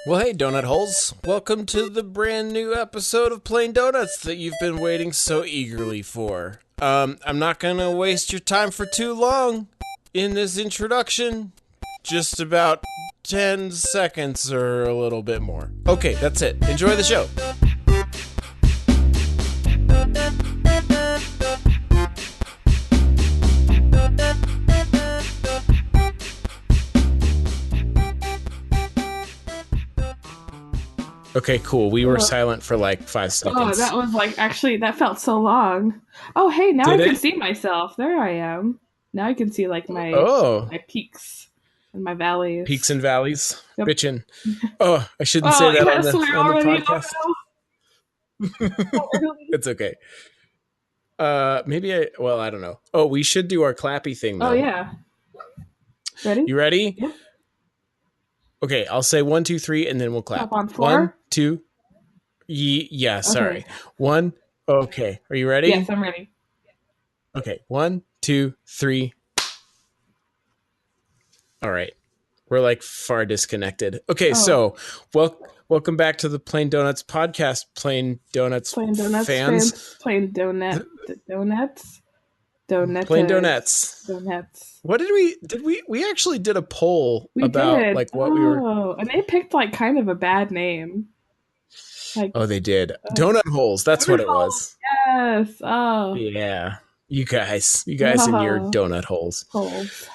Well, hey, Donut Holes. Welcome to the brand new episode of Plain Donuts that you've been waiting so eagerly for. I'm not gonna waste your time for too long in this introduction. Just about 10 seconds or a little bit more. Okay, that's it. Enjoy the show. Okay, cool. We were silent for like 5 seconds. Oh, that was that felt so long. Oh, hey, now Did I can it? see myself. There I am. Now I can see like Oh, my peaks and my valleys. peaks and valleys. Yep. Bitchin'. Oh, I shouldn't say Oh, you that had on to swear the already? podcast. Oh, no. It's okay. Maybe I don't know. Oh, we should do our clappy thing though. Oh, yeah. Ready? You ready? Yep. Okay, I'll say 1, 2, 3, and then we'll clap. Clap on 4? 1, 2. Yeah, sorry. Okay. 1. Okay, are you ready? Yes, I'm ready. Okay, 1, 2, 3. All right, we're like far disconnected. Okay, so welcome back to the Plain Donuts podcast. Plain Donuts fans. Plain donuts. Plain Donuts. Donuts. What did we actually did a poll We about did. like what we were. Oh, and they picked like kind of a bad name. Like, Oh, they did. Donut holes. That's what it was. yes. Oh. Yeah. You guys and your donut holes. Holes.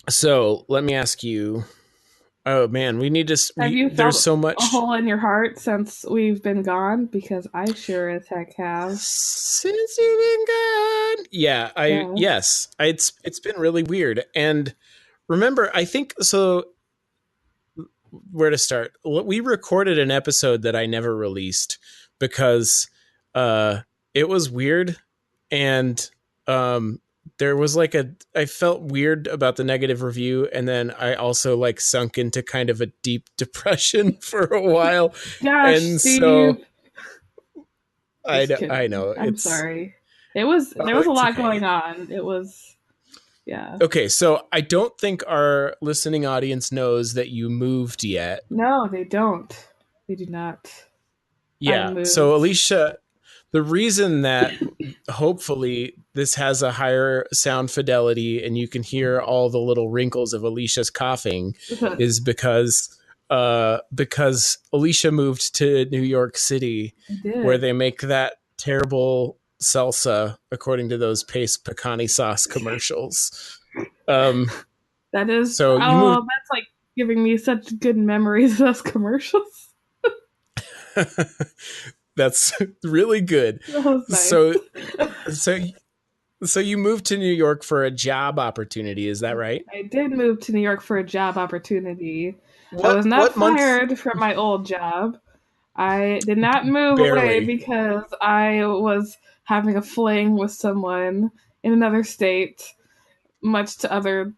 So let me ask you. Oh man, we need to. Have you felt there's so much a hole in your heart since we've been gone? Because I sure as heck have. Since you've been gone. Yeah, yes. It's been really weird. And remember, I think so. Where to start? We recorded an episode that I never released because it was weird, and there was like I felt weird about the negative review, and then I also like sunk into kind of a deep depression for a while. Gosh, and Steve. So I know. I'm sorry. There was a lot going on. It was. Yeah. Okay, so I don't think our listening audience knows that you moved yet. No, they don't. They do not. Yeah. So Alicia, the reason that hopefully this has a higher sound fidelity and you can hear all the little wrinkles of Alicia's coughing is because Alicia moved to New York City, where they make that terrible salsa according to those paste pecani sauce commercials. That is that's like giving me such good memories of those commercials. That's really good. That was nice. So you moved to New York for a job opportunity, is that right? I did move to New York for a job opportunity. I was not fired from my old job. I did not move away because I was having a fling with someone in another state, much to other,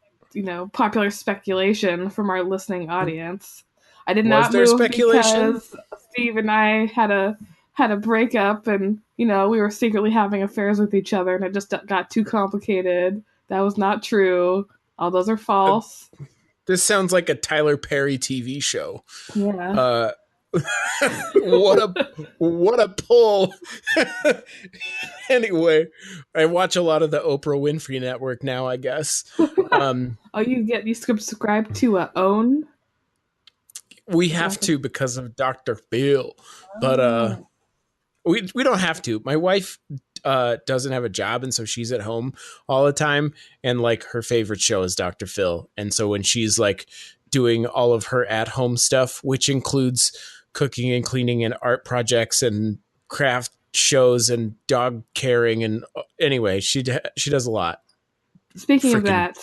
popular speculation from our listening audience. I did not move because Steve and I had a breakup, and we were secretly having affairs with each other, and it just got too complicated. That was not true. All those are false. This sounds like a Tyler Perry TV show. Yeah. What a pull. Anyway, I watch a lot of the Oprah Winfrey Network now, I guess. You subscribe to OWN? We have to because of Dr. Phil. But we don't have to. My wife doesn't have a job, and so she's at home all the time, and like her favorite show is Dr. Phil. And so when she's like doing all of her at-home stuff, which includes cooking and cleaning and art projects and craft shows and dog caring, and anyway, she does a lot. Speaking of that,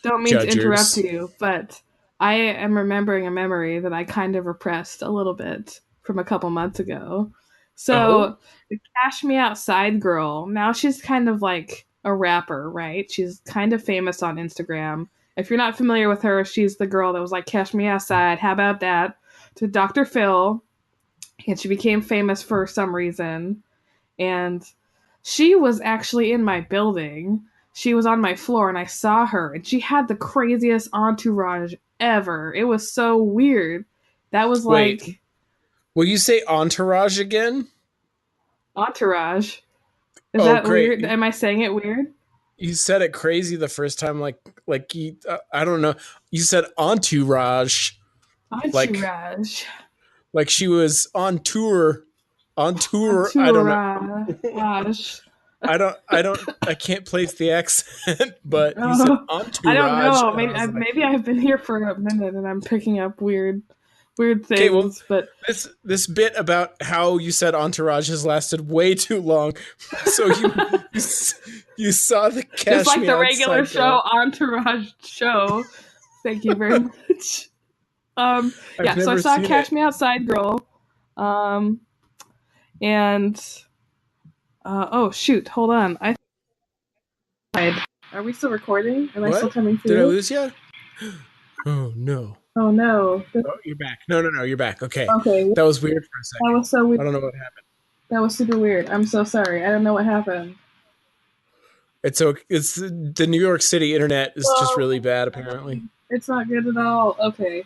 don't mean to interrupt you, but I am remembering a memory that I kind of repressed a little bit from a couple months ago. So the Cash Me Outside girl, now she's kind of like a rapper, right? She's kind of famous on Instagram. If you're not familiar with her, she's the girl that was like, Cash Me Outside, how about that? To Dr. Phil. And she became famous for some reason. And she was actually in my building. She was on my floor, and I saw her, and she had the craziest entourage ever. It was so weird. That was Wait, like will you say Entourage again? Entourage. Is Oh, that great. weird? Am I saying it weird? You said it crazy the first time, like I don't know. You said Entourage, like Entourage. like she was on tour. I don't know. Entourage. I can't place the accent, but you said Oh, I don't Entourage, know. and I was like, Maybe I've been here for a minute and I'm picking up weird okay, well, things. But this bit about how you said Entourage has lasted way too long. So you saw the just Cash like Me the regular Outside show, girl. Entourage show. Thank you very much. I've Yeah. So I never saw seen Cash it. Me Outside Girl. And oh shoot, hold on. Are we still recording? Am I still What? coming Did I through? lose you? Oh no. Oh no. Oh, you're back. No, you're back. Okay. Okay. That was weird for a That second. was so weird. I don't know what happened. That was super weird. I'm so sorry. I don't know what happened. It's the New York City internet is just Well, really bad apparently. it's not good at all. Okay.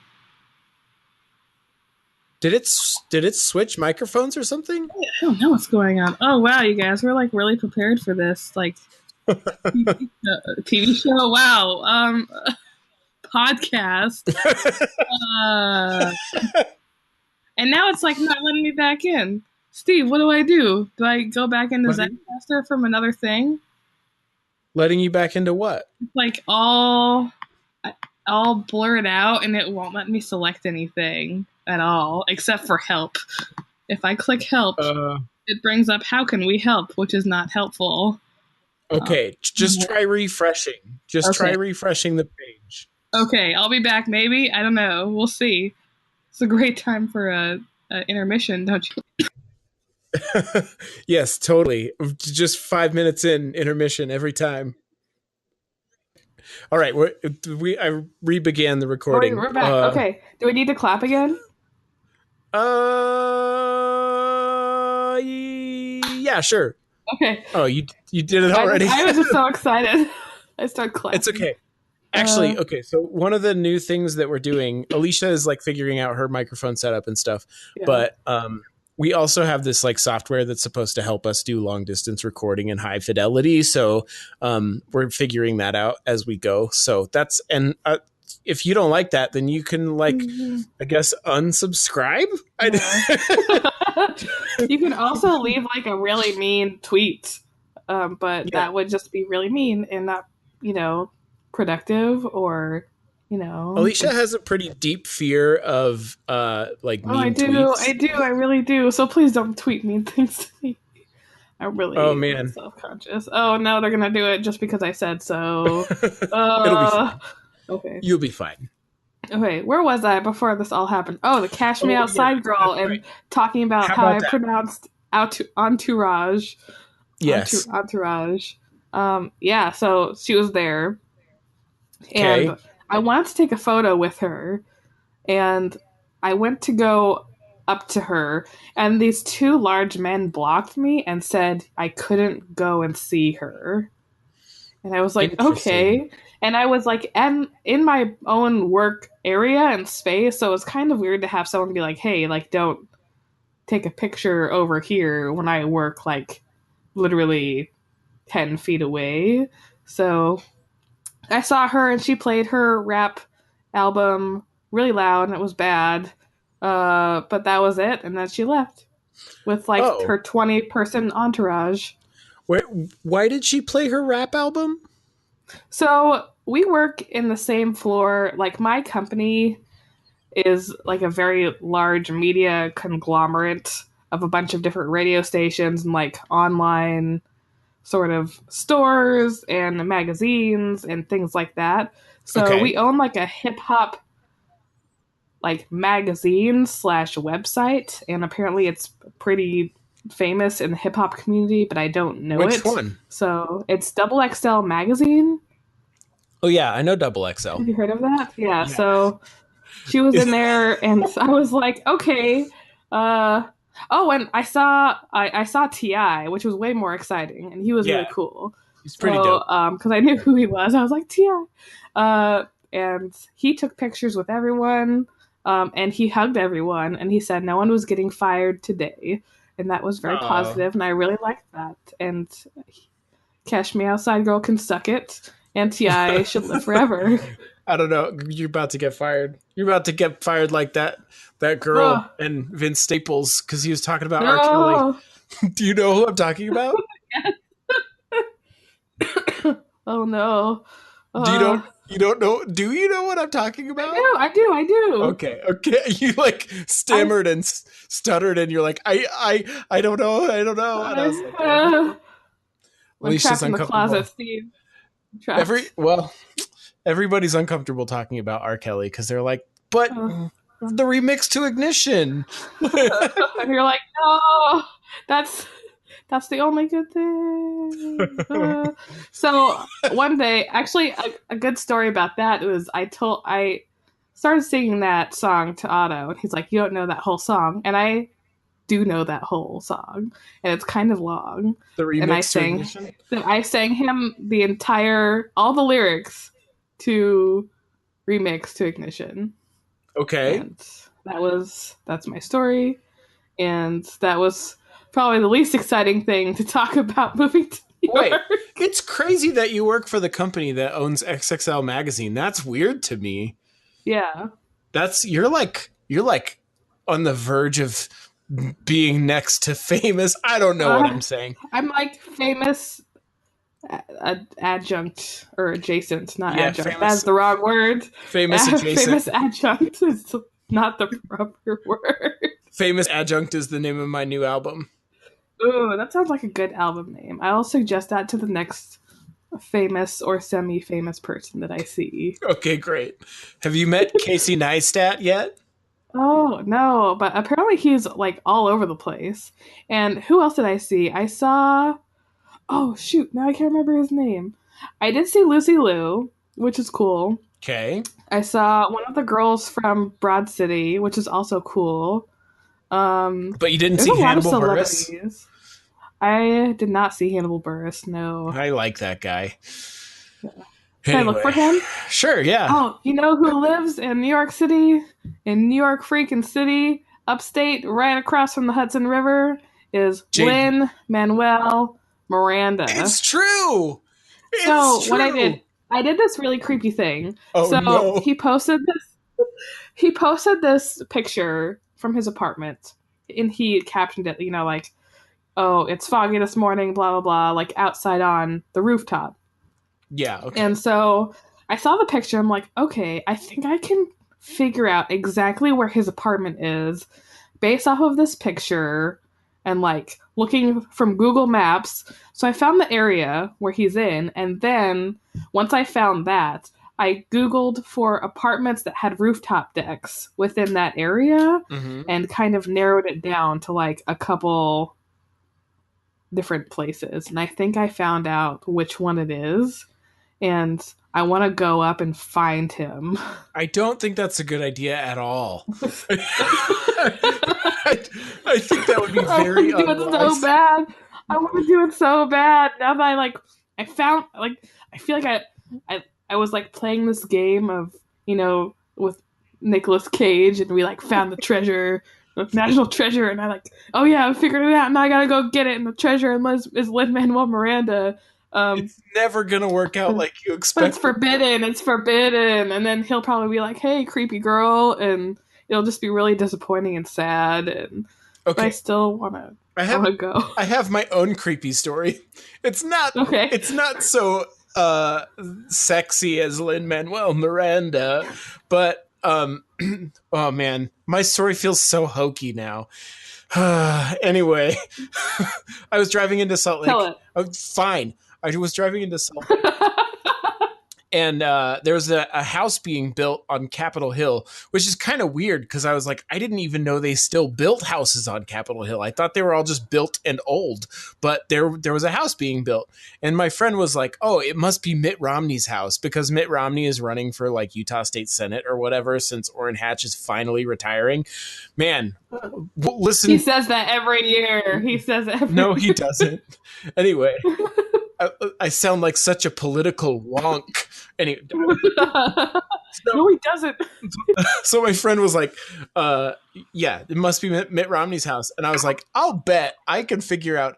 Did it switch microphones or something? I don't know what's going on. Oh wow, you guys, we're like really prepared for this. Like TV show. Wow. Podcast. Uh, and now it's like not letting me back in. Steve, what do I do? Do I go back into Zeitgeist from another thing? Letting you back into what? Like all blurred out, and it won't let me select anything at all except for help. If I click help, it brings up how can we help, which is not helpful. Okay, just try refreshing. Try refreshing the page. Okay, I'll be back maybe. I don't know. We'll see. It's a great time for a intermission, don't you? Yes, totally. Just 5 minutes in intermission every time. All right, I re-began the recording. We're back. Okay. Do we need to clap again? Yeah, sure. Okay. Oh, you did it already. I was just so excited. I started clapping. It's okay. Actually, okay. So one of the new things that we're doing, Alicia is like figuring out her microphone setup and stuff, but we also have this like software that's supposed to help us do long distance recording in high fidelity. So we're figuring that out as we go. So that's if you don't like that, then you can I guess unsubscribe. You can also leave like a really mean tweet, but that would just be really mean and not, productive or, Alicia has a pretty deep fear of like mean tweets. I do, I really do. So please don't tweet mean things to me. I really self-conscious. Oh no, they're gonna do it just because I said so. It'll be fine. Okay. You'll be fine. Okay, where was I before this all happened? Oh, the Cash Me Outside girl and talking about how I pronounced entourage. Yes. Entourage. Yeah, so she was there. And I wanted to take a photo with her. And I went to go up to her. And these two large men blocked me and said I couldn't go and see her. And I was like, okay. And I was like, in my own work area and space, so it was kind of weird to have someone be like, hey, like, don't take a picture over here when I work, like, literally 10 feet away. So I saw her and she played her rap album really loud and it was bad. But that was it. And then she left with, like, her 20-person entourage. Why did she play her rap album? So we work in the same floor. Like my company is like a very large media conglomerate of a bunch of different radio stations and like online sort of stores and magazines and things like that. So we own like a hip hop like magazine / website, and apparently it's pretty famous in the hip hop community, but I don't know Which one? So it's Double XL magazine. Oh yeah, I know Double XL. Have you heard of that? Yeah. So she was in there, and I was like, okay. Oh, and I saw Ti, which was way more exciting, and he was really cool. He's pretty dope. Because I knew who he was, I was like Ti. and he took pictures with everyone, and he hugged everyone, and he said no one was getting fired today, and that was very positive, and I really liked that. And Cash Me Outside Girl can suck it, and T.I. should live forever. I don't know. You're about to get fired. You're about to get fired like that girl and Vince Staples, because he was talking about R. Kelly. Do you know who I'm talking about? Oh no. You don't know? Do you know what I'm talking about? I do. Okay. You like stammered and stuttered, and you're like, I don't know. And I was like, I'm trapped in the closet, Steve. Everybody's uncomfortable talking about R. Kelly because they're like, but the remix to Ignition. And you're like, no, that's the only good thing. So one day, actually, a good story about that was I started singing that song to Otto, and he's like, you don't know that whole song, and I do know that whole song, and it's kind of long. The remix and I sang him all the lyrics to remix to Ignition. Okay. And that's my story, and that was probably the least exciting thing to talk about moving to New York. Wait, it's crazy that you work for the company that owns XXL magazine. That's weird to me. Yeah. You're like on the verge of being next to famous. I don't know what I'm saying. I'm like famous adjunct or adjacent, not adjunct. That's the wrong word. Famous adjacent. Famous adjunct is not the proper word. Famous Adjunct is the name of my new album. Ooh, that sounds like a good album name. I'll suggest that to the next famous or semi-famous person that I see. Okay, great. Have you met Casey Neistat yet? Oh, no, but apparently he's like all over the place. And who else did I see? I saw... Oh, shoot, now I can't remember his name. I did see Lucy Liu, which is cool. Okay. I saw one of the girls from Broad City, which is also cool. But you didn't see Hannibal Buress? I did not see Hannibal Buress, no. I like that guy. Yeah. Can I look for him? Sure, yeah. Oh, you know who lives in New York City? In New York freaking City, upstate, right across from the Hudson River, is Lin-Manuel Miranda. It's true! What I did this really creepy thing. Oh, no. He posted this picture from his apartment, and he captioned it, like, oh, it's foggy this morning, blah, blah, blah, like outside on the rooftop. Yeah, okay. And so I saw the picture. I'm like, okay, I think I can figure out exactly where his apartment is based off of this picture and like looking from Google Maps. So I found the area where he's in. And then once I found that, I Googled for apartments that had rooftop decks within that area and kind of narrowed it down to like a couple different places. And I think I found out which one it is. And I want to go up and find him. I don't think that's a good idea at all. I think that would be very unwise. I want to do it so bad. Now that I found, I feel like I was like playing this game of, with Nicolas Cage, and we like found the treasure, the national treasure, and I like, oh yeah, I figured it out. Now I gotta go get it. And the treasure is Lin-Manuel Miranda. It's never gonna work out like you expect. It's forbidden. And then he'll probably be like, hey, creepy girl, and it'll just be really disappointing and sad. And but I still wanna go. I have my own creepy story. It's not It's not so sexy as Lin-Manuel Miranda, but oh man, my story feels so hokey now. Anyway, I was driving into Salt Lake. Tell it. Oh, fine. I was driving into Salt Lake. And there was a house being built on Capitol Hill, which is kind of weird because I was like, I didn't even know they still built houses on Capitol Hill. I thought they were all just built and old, but there was a house being built. And my friend was like, oh, it must be Mitt Romney's house because Mitt Romney is running for like Utah State Senate or whatever since Orrin Hatch is finally retiring. Man, listen. He says that every year. No, he doesn't. Anyway. I sound like such a political wonk. Anyway, no, he doesn't. So my friend was like, yeah, it must be Mitt Romney's house. And I was like, I'll bet I can figure out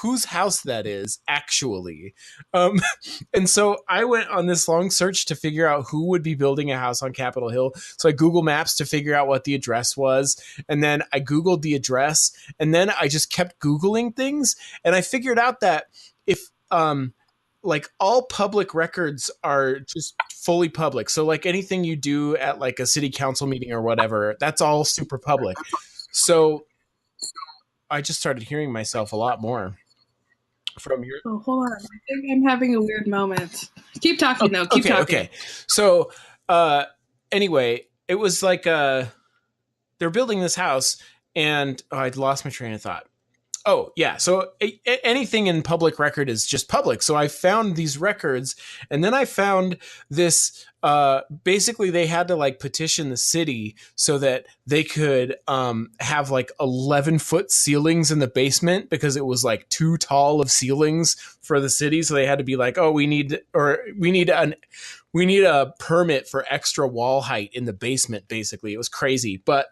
whose house that is actually. And so I went on this long search to figure out who would be building a house on Capitol Hill. So I Google Maps to figure out what the address was. And then I Googled the address. And then I just kept Googling things. And I figured out that if, like all public records are just fully public. So like anything you do at like a city council meeting or whatever, that's all super public. So I just started hearing myself a lot more from your. Oh, hold on. I think I'm having a weird moment. Keep talking though. Keep talking. Okay. So anyway, it was like they're building this house and I'd lost my train of thought. Oh, yeah. So anything in public record is just public. So I found these records and then I found this. Basically, they had to like petition the city so that they could have like 11-foot ceilings in the basement because it was like too tall of ceilings for the city. So they had to be like, oh, we need a permit for extra wall height in the basement. Basically, it was crazy. But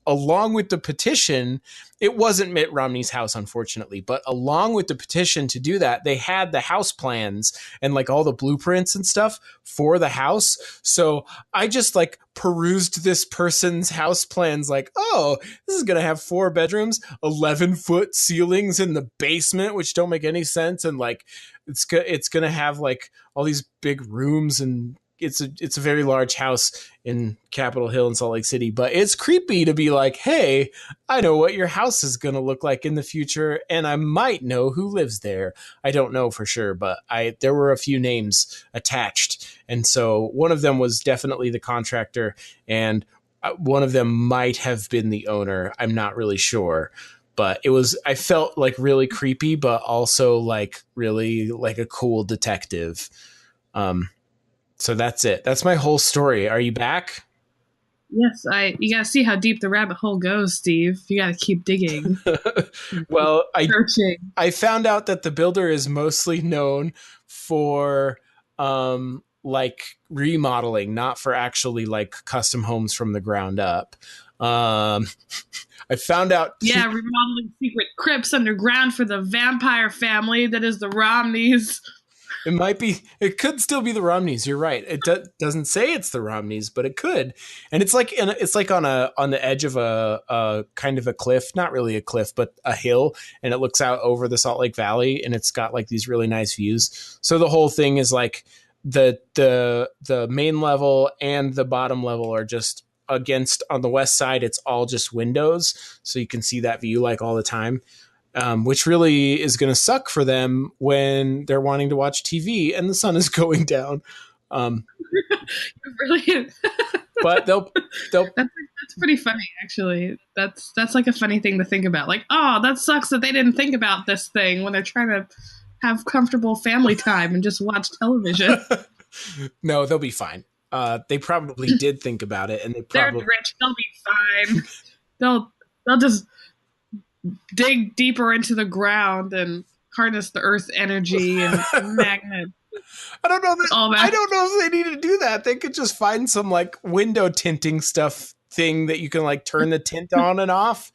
along with the petition, it wasn't Mitt Romney's house, unfortunately, but along with the petition to do that, they had the house plans and like all the blueprints and stuff for the house. So I just like perused this person's house plans like, oh, this is going to have 4 bedrooms, 11-foot ceilings in the basement, which don't make any sense. And like, it's going to have like all these big rooms and it's a very large house in Capitol Hill in Salt Lake City, but it's creepy to be like, hey, I know what your house is going to look like in the future, and I might know who lives there. I don't know for sure, but there were a few names attached, and so one of them was definitely the contractor, and one of them might have been the owner. I'm not really sure. But I felt like really creepy, but also like really like a cool detective. So that's it. That's my whole story. Are you back? Yes, you gotta see how deep the rabbit hole goes, Steve. You gotta keep digging. Well, I found out that the builder is mostly known for like remodeling, not for actually like custom homes from the ground up. I found out. Yeah, remodeling secret crypts underground for the vampire family that is the Romneys. It could still be the Romneys. You're right. It doesn't say it's the Romneys, but it could. And it's like on the edge of a kind of a cliff, not really a cliff, but a hill. And it looks out over the Salt Lake Valley and it's got like these really nice views. So the whole thing is like the main level and the bottom level are just against on the west side. It's all just windows. So you can see that view like all the time. Which really is going to suck for them when they're wanting to watch TV and the sun is going down. Brilliant. But they'll that's pretty funny, actually. That's like a funny thing to think about. Like, oh, that sucks that they didn't think about this thing when they're trying to have comfortable family time and just watch television. No, they'll be fine. They probably did think about it, and they're rich. They'll be fine. They'll just dig deeper into the ground and harness the earth energy and magnet. I don't know if they need to do that. They could just find some like window tinting stuff thing that you can like turn the tint on and off.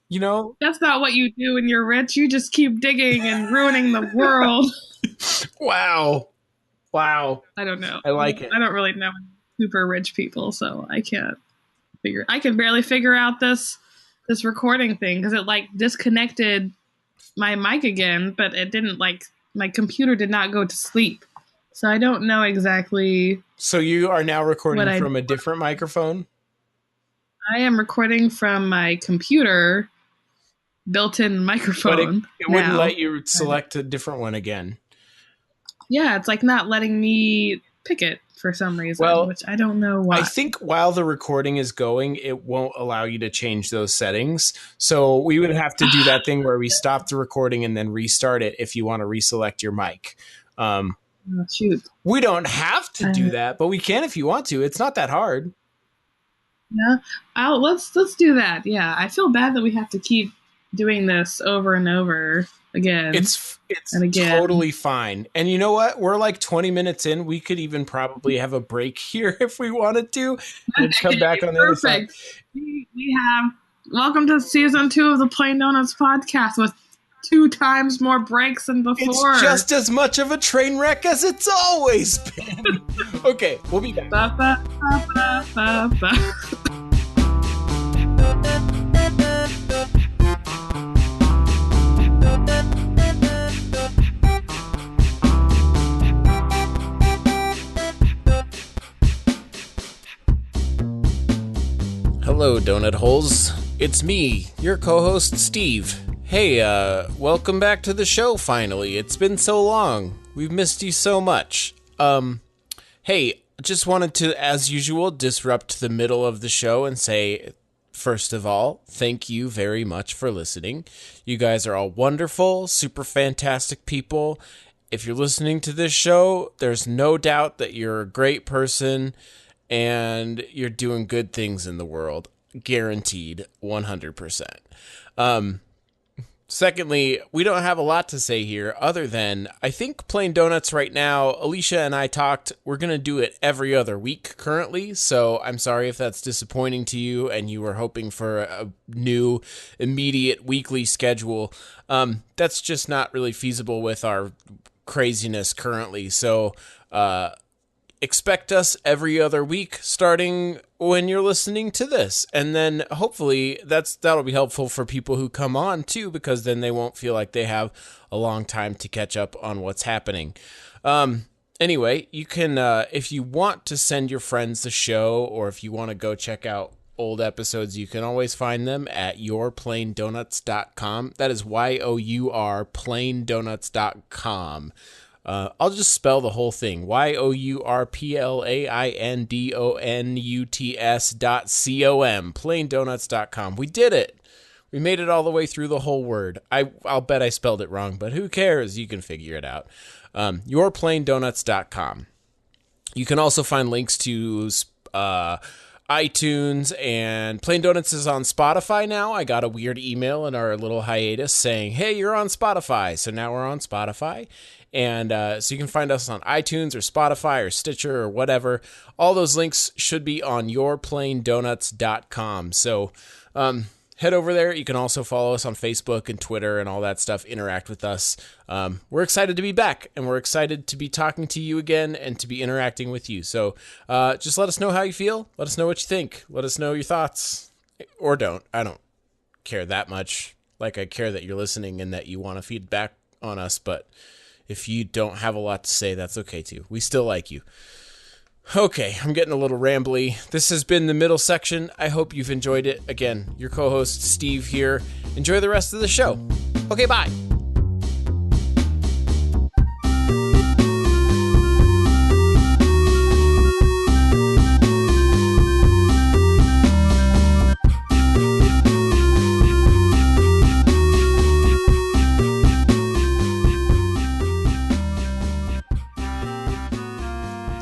You know, that's not what you do when you're rich. You just keep digging and ruining the world. Wow. I don't know. I like it. I don't really know super rich people, so I can barely figure out this recording thing because it like disconnected my mic again, but it didn't like my computer did not go to sleep. So I don't know exactly. So you are now recording from a different microphone? I am recording from my computer built-in microphone. But it wouldn't let you select a different one again. Yeah, it's like not letting me pick it for some reason, which I don't know why. I think while the recording is going, it won't allow you to change those settings. So we would have to do that thing where we stop the recording and then restart it if you want to reselect your mic. Oh, shoot. We don't have to do that, but we can if you want to. It's not that hard. Yeah, let's do that. Yeah, I feel bad that we have to keep doing this over and over again. It's totally fine. And you know what? We're like 20 minutes in. We could even probably have a break here if we wanted to and come back on the other side. We have welcome to season 2 of the Plain Donuts podcast with 2 times more breaks than before. It's just as much of a train wreck as it's always been. Okay, we'll be back. Hello, Donut Holes. It's me, your co-host, Steve. Hey, welcome back to the show, finally. It's been so long. We've missed you so much. Hey, just wanted to, as usual, disrupt the middle of the show and say, first of all, thank you very much for listening. You guys are all wonderful, super fantastic people. If you're listening to this show, there's no doubt that you're a great person and you're doing good things in the world. Guaranteed, 100%. Secondly, we don't have a lot to say here other than I think Plain Donuts right now, Alicia and I talked, we're going to do it every other week currently, so I'm sorry if that's disappointing to you and you were hoping for a new immediate weekly schedule. That's just not really feasible with our craziness currently, so expect us every other week starting when you're listening to this. And then hopefully that'll be helpful for people who come on too, because then they won't feel like they have a long time to catch up on what's happening. Anyway, you can, if you want to send your friends the show, or if you want to go check out old episodes, you can always find them at yourplaindonuts.com. That is YOUR plaindonuts.com. I'll just spell the whole thing. YOURPLAINDONUTS.com. Plaindonuts.com. We did it. We made it all the way through the whole word. I'll bet I spelled it wrong, but who cares? You can figure it out. Yourplaindonuts.com. You can also find links to iTunes, and Plain Donuts is on Spotify now. I got a weird email in our little hiatus saying, hey, you're on Spotify. So now we're on Spotify. And so you can find us on iTunes or Spotify or Stitcher or whatever. All those links should be on yourplaindonuts.com. So head over there. You can also follow us on Facebook and Twitter and all that stuff. Interact with us. We're excited to be back, and we're excited to be talking to you again and to be interacting with you. So just let us know how you feel. Let us know what you think. Let us know your thoughts. Or don't. I don't care that much. Like, I care that you're listening and that you want to feedback on us, but if you don't have a lot to say, that's okay too. We still like you. Okay, I'm getting a little rambly. This has been the middle section. I hope you've enjoyed it. Again, your co-host Steve here. Enjoy the rest of the show. Okay, bye.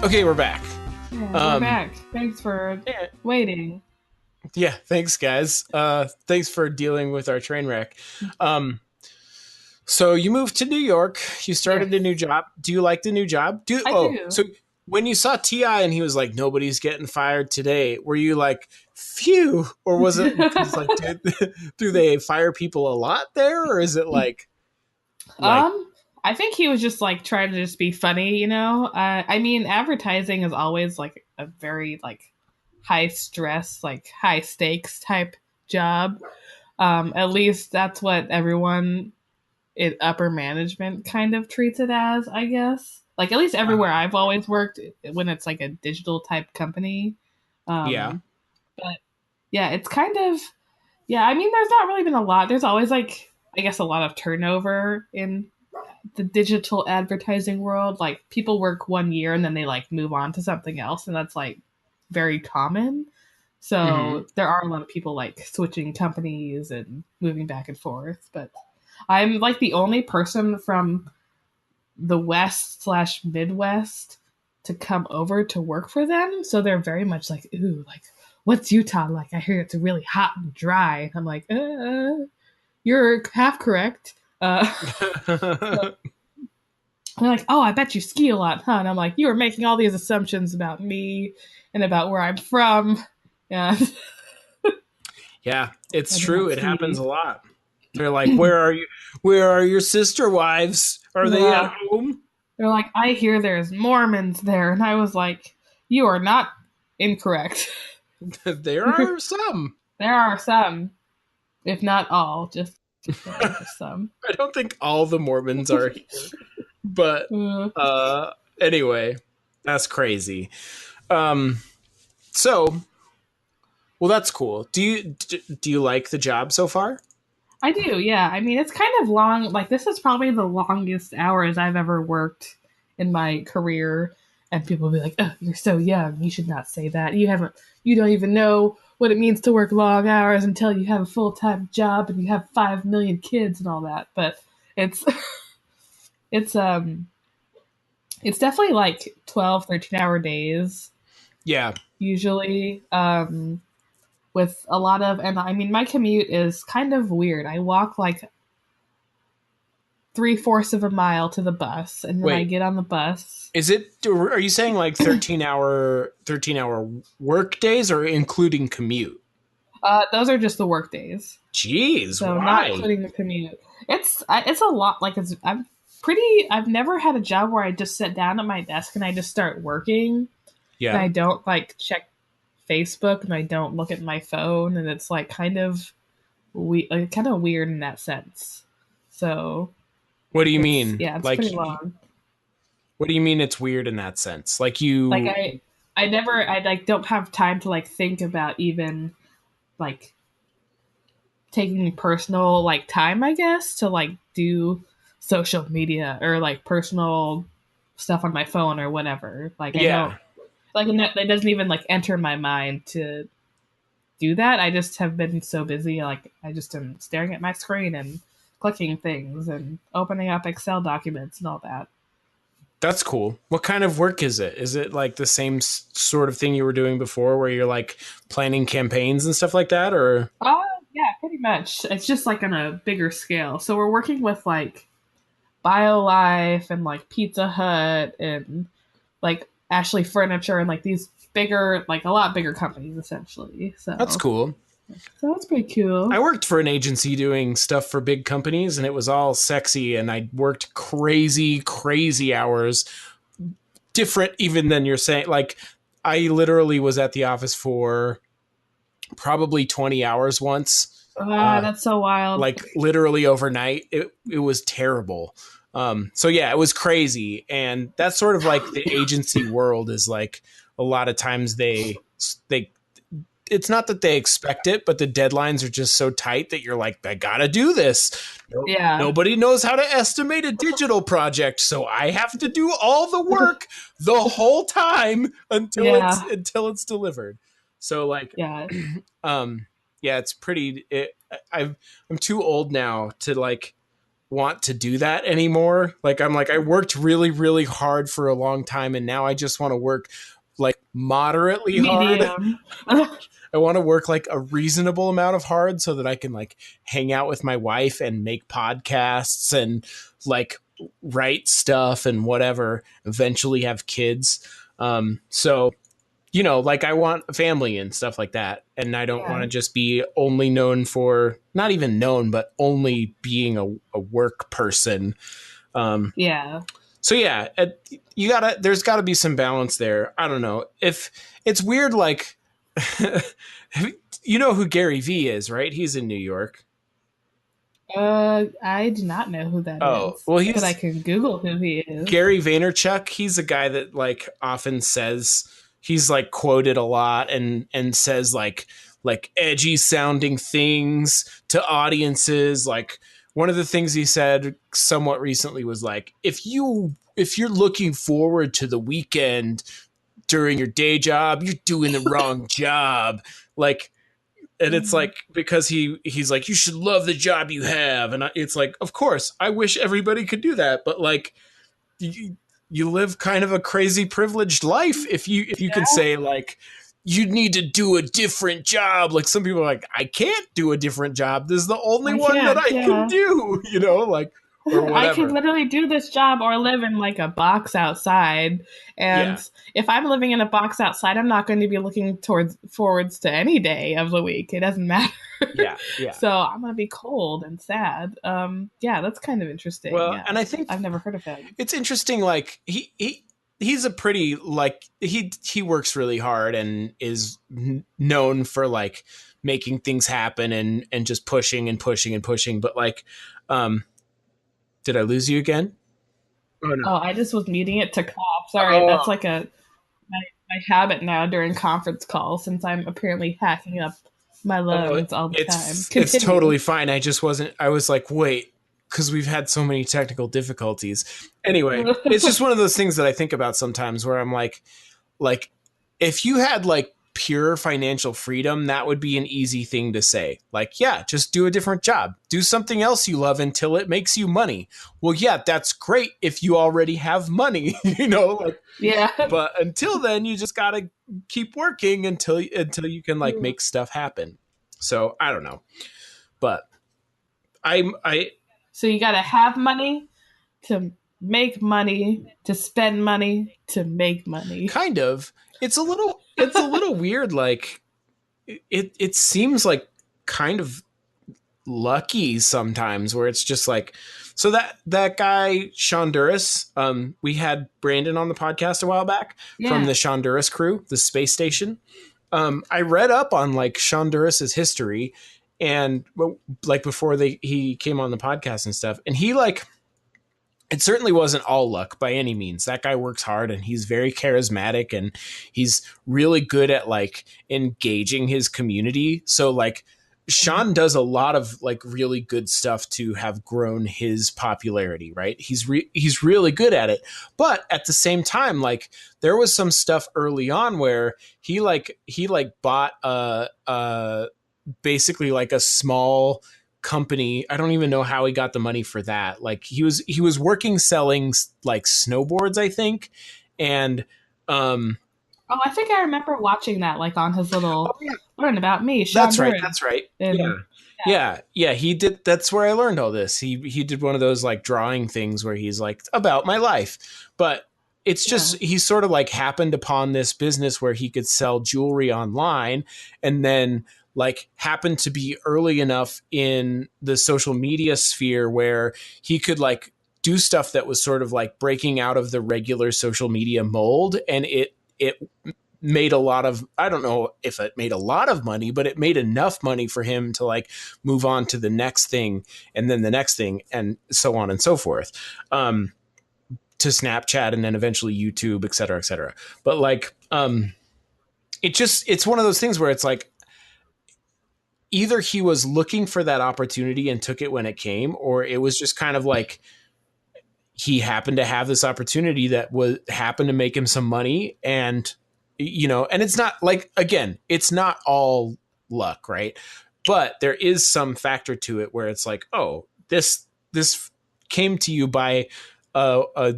Okay, we're back. Yeah, we're back. Thanks for waiting. Yeah, thanks, guys. Thanks for dealing with our train wreck. So you moved to New York. You started a new job. Do you like the new job? I do. So when you saw T.I. and he was like, nobody's getting fired today, were you like, phew? Or was it like, do they fire people a lot there? Or is it like I think he was just like trying to just be funny, you know? I mean, advertising is always like a very like high stress, like high stakes type job. At least that's what everyone in upper management kind of treats it as, I guess. Like at least everywhere I've always worked, when it's like a digital type company. But yeah, it's kind of, I mean, there's not really been a lot. There's always like, I guess, a lot of turnover in the digital advertising world. Like people work 1 year and then they like move on to something else, and that's like very common. So there are a lot of people like switching companies and moving back and forth. But I'm like the only person from the West/Midwest to come over to work for them. So they're very much like, ooh, like, what's Utah like? I hear it's really hot and dry. I'm like, you're half correct. So they're like, oh, I bet you ski a lot, huh? And I'm like, you were making all these assumptions about me and about where I'm from. Yeah. Yeah, it's I do true. not It happens ski. a lot. They're like, where are you? Where are your sister wives? Are they at Yeah. home? They're like, I hear there's Mormons there. And I was like, you are not incorrect. There are some. There are some, if not all, just some. I don't think all the Mormons are here, but Uh, uh, anyway, that's crazy. Um, so, well, that's cool. Do you like the job so far? I do, yeah. I mean, it's kind of long. Like, this is probably the longest hours I've ever worked in my career. And people will be like, oh, you're so young. You should not say that. You don't even know what it means to work long hours until you have a full time job and you have 5 million kids and all that. But it's, it's, um, it's definitely like 12, 13-hour days, Yeah. usually. With a lot of, and I mean, my commute is kind of weird. I walk like 3/4 of a mile to the bus, and then I Wait, get on the bus. is it? Are you saying like 13-hour work days, or including commute? Those are just the work days, Jeez, so not why? including the commute. It's a lot. Like I'm pretty. I've never had a job where I just sit down at my desk and I just start working, and Yeah. I don't like check Facebook and I don't look at my phone, and it's like kind of weird in that sense. So What do you mean? it's Like, pretty long. what do you mean it's weird in that sense? Like Like you, I like don't have time to like think about even like taking personal like time, I guess, to like do social media or like personal stuff on my phone or whatever. Like I don't yeah. like it doesn't even like enter my mind to do that. I just have been so busy, like I just am staring at my screen and clicking things and opening up Excel documents and all that. That's cool. What kind of work is it? Is it like the same sort of thing you were doing before where you're like planning campaigns and stuff like that? Or, Yeah, pretty much. It's just like on a bigger scale. So we're working with like BioLife and like Pizza Hut and like Ashley Furniture and like these bigger, like a lot bigger companies essentially. that's cool. So that's pretty cool. I worked for an agency doing stuff for big companies and it was all sexy and I worked crazy, crazy hours. Different even than you're saying. Like, I literally was at the office for probably 20 hours once. That's so wild. Like literally overnight. It was terrible. So yeah, it was crazy. And that's sort of like the agency world is like a lot of times they it's not that they expect it, but the deadlines are just so tight that you're like, I gotta do this. Yeah. Nobody knows how to estimate a digital project, so I have to do all the work the whole time Yeah. until it's delivered. So like, Yeah. yeah, it's pretty. I'm too old now to like want to do that anymore. Like I'm like I worked really really hard for a long time, and now I just want to work like moderately hard. Medium. I want to work like a reasonable amount of hard so that I can like hang out with my wife and make podcasts and like write stuff and whatever, eventually have kids. So, you know, like I want a family and stuff like that. And I don't want Yeah. to just be only known for, not even known, but only being a work person. Yeah. So yeah, there's gotta be some balance there. I don't know if it's weird. Like, you know who Gary V is, right? He's in New York. I do not know who that Oh, is, well, but I he's can Google who he is. Gary Vaynerchuk. He's a guy that like often says he's like quoted a lot and says like edgy sounding things to audiences. Like one of the things he said somewhat recently was like, if you're looking forward to the weekend during your day job, you're doing the wrong job. Like, and it's like because he's like, you should love the job you have, and it's like, of course I wish everybody could do that, but like you live kind of a crazy privileged life if you can say like you need to do a different job. Like some people are like, I can't do a different job. This is the only one that I can do, like, or whatever. I can literally do this job or live in like a box outside. And if I'm living in a box outside, I'm not going to be looking forwards to any day of the week. It doesn't matter. Yeah. So I'm going to be cold and sad. That's kind of interesting. Well, and I think I've never heard of him. It's interesting. Like he's a pretty, like, he works really hard and is known for like making things happen and just pushing and pushing and pushing. But like, did I lose you again? Oh, no. I just was muting it to cough. Sorry, that's like my habit now during conference calls, since I'm apparently hacking up my lungs all the time. It's totally fine. I was like, wait, because we've had so many technical difficulties. Anyway, it's just one of those things that I think about sometimes where I'm like, if you had like pure financial freedom, that would be an easy thing to say. Like, yeah, just do a different job. Do something else you love until it makes you money. Well, yeah, that's great if you already have money, Yeah. But until then, you just got to keep working until you can like make stuff happen. So I don't know. But So you got to have money to make money, to spend money, to make money. Kind of. It's a little weird. Like it seems like kind of lucky sometimes, where it's just like, so that guy Shonduras, we had Brandon on the podcast a while back from the Shonduras crew, the space station. I read up on like Shonduras's history and like before he came on the podcast and stuff, and he like, it certainly wasn't all luck by any means. That guy works hard and he's very charismatic and he's really good at like engaging his community. So like Sean does a lot of like really good stuff to have grown his popularity, right? He's really good at it. But at the same time, like there was some stuff early on where he bought basically like a small company. I don't even know how he got the money for that. Like he was working selling like snowboards, I think. And I think I remember watching that like on his little Learn About Me. That's right. And, yeah. He did. That's where I learned all this. He did one of those like drawing things where he's like about my life, but it's just he sort of like happened upon this business where he could sell jewelry online, and then like happened to be early enough in the social media sphere where he could like do stuff that was sort of like breaking out of the regular social media mold. And it made a lot of, I don't know if it made a lot of money, but it made enough money for him to like move on to the next thing and then the next thing and so on and so forth, to Snapchat and then eventually YouTube, et cetera, et cetera. But like, it's one of those things where it's like, either he was looking for that opportunity and took it when it came, or it was just kind of like he happened to have this opportunity that happened to make him some money. And, and it's not like, again, it's not all luck, right? But there is some factor to it where it's like, oh, this came to you by a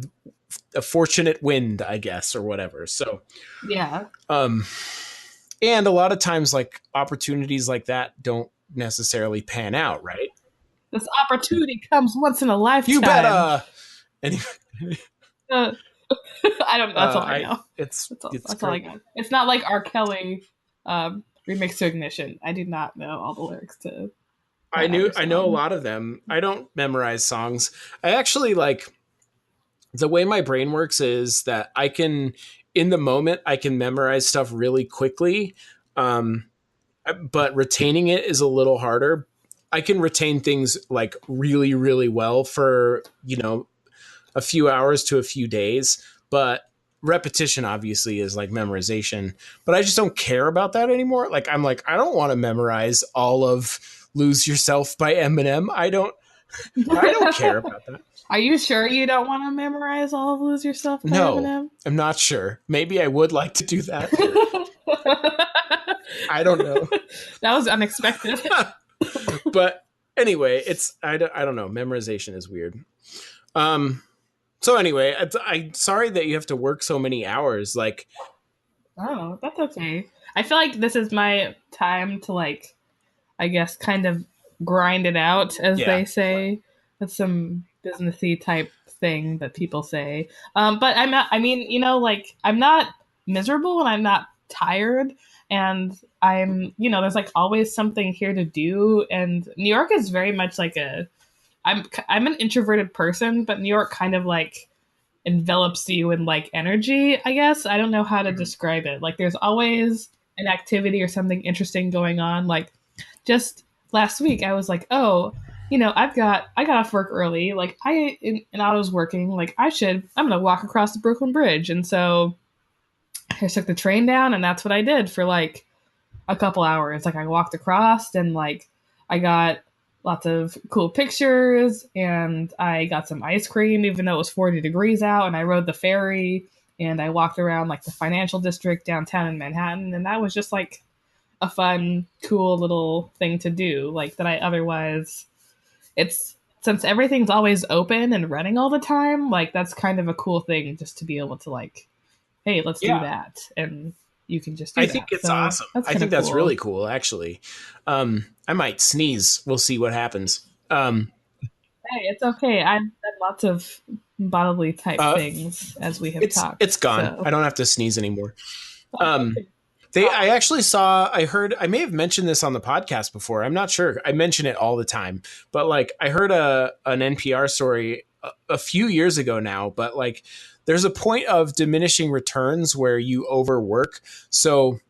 fortunate wind, I guess, or whatever. So, yeah. And a lot of times, like opportunities like that don't necessarily pan out, right? This opportunity comes once in a lifetime. You better. I don't. That's all I know. That's all I got. It's not like R. Kelly remix to Ignition. I do not know all the lyrics to. I know a lot of them. I don't memorize songs. I actually like the way my brain works is that I can. In the moment, I can memorize stuff really quickly, but retaining it is a little harder. I can retain things like really, really well for, a few hours to a few days, but repetition obviously is like memorization, but I just don't care about that anymore. Like, I'm like, I don't want to memorize all of Lose Yourself by Eminem. I don't care about that. Are you sure you don't want to memorize all of Lose Yourself by Eminem? No, I'm not sure. Maybe I would like to do that. I don't know. That was unexpected. But anyway, I don't know. Memorization is weird. So anyway, I'm sorry that you have to work so many hours. Like, oh, that's okay. I feel like this is my time to like, I guess, kind of grind it out, as they say. That's some businessy type thing that people say. But I'm not. I mean, like I'm not miserable and I'm not tired, and I'm, there's like always something here to do. And New York is very much like I'm an introverted person, but New York kind of like envelops you in like energy, I guess. I don't know how to describe it. Like there's always an activity or something interesting going on. Like just last week I was like, oh, I got off work early. Like and I was working, like I'm gonna walk across the Brooklyn Bridge. And so I took the train down and that's what I did for like a couple hours. Like I walked across and like I got lots of cool pictures and I got some ice cream even though it was 40 degrees out, and I rode the ferry and I walked around like the financial district downtown in Manhattan, and that was just like a fun, cool little thing to do, like that I otherwise it's since everything's always open and running all the time, like that's kind of a cool thing just to be able to like, hey, let's do that. And you can just do that. I think it's awesome. I think that's really cool, actually. I might sneeze. We'll see what happens. Hey, it's okay. I've had lots of bodily type things as we have talked. It's gone. So. I don't have to sneeze anymore. I actually heard, I may have mentioned this on the podcast before. I'm not sure. I mention it all the time, but like I heard an NPR story a few years ago now, but like there's a point of diminishing returns where you overwork. So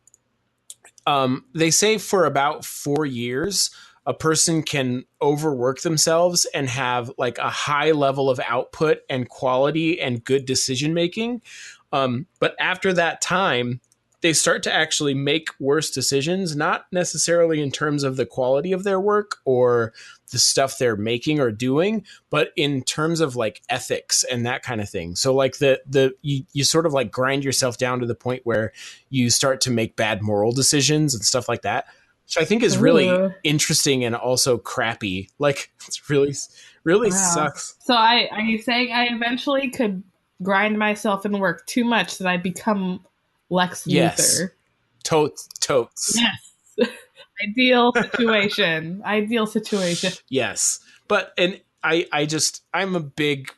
they say for about 4 years, a person can overwork themselves and have like a high level of output and quality and good decision making. But after that time, they start to actually make worse decisions, not necessarily in terms of the quality of their work or the stuff they're making or doing, but in terms of like ethics and that kind of thing. So like you sort of like grind yourself down to the point where you start to make bad moral decisions and stuff like that, which I think is really interesting and also crappy. Like it's really sucks. So are you saying I eventually could grind myself and work too much that I become Lex Luthor? Totes. Yes. Ideal situation. Yes. But, and I'm a big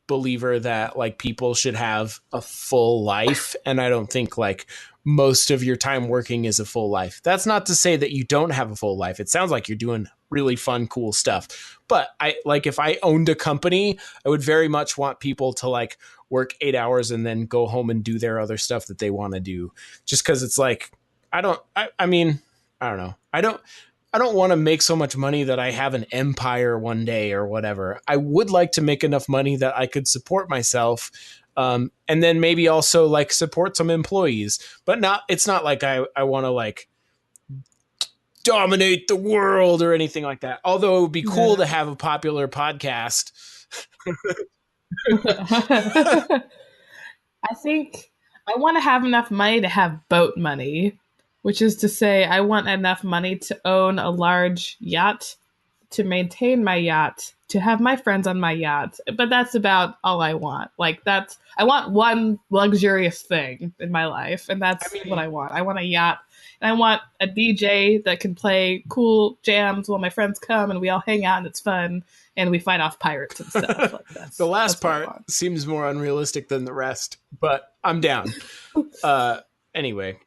believer that like people should have a full life. And I don't think like most of your time working is a full life. That's not to say that you don't have a full life. It sounds like you're doing really fun, cool stuff. But if I owned a company, I would very much want people to like work 8 hours and then go home and do their other stuff that they want to do. Just because it's like, I don't know. I don't want to make so much money that I have an empire one day or whatever. I would like to make enough money that I could support myself. And then maybe also like support some employees, but it's not like I want to like dominate the world or anything like that. Although it would be cool to have a popular podcast. I think I want to have enough money to have boat money, which is to say I want enough money to own a large yacht, to maintain my yacht, to have my friends on my yacht. But that's about all I want. Like I want one luxurious thing in my life, and that's what I want. I want a yacht, and I want a DJ that can play cool jams while my friends come and we all hang out and it's fun and we fight off pirates and stuff. Like that. The last part seems more unrealistic than the rest, but I'm down. Anyway.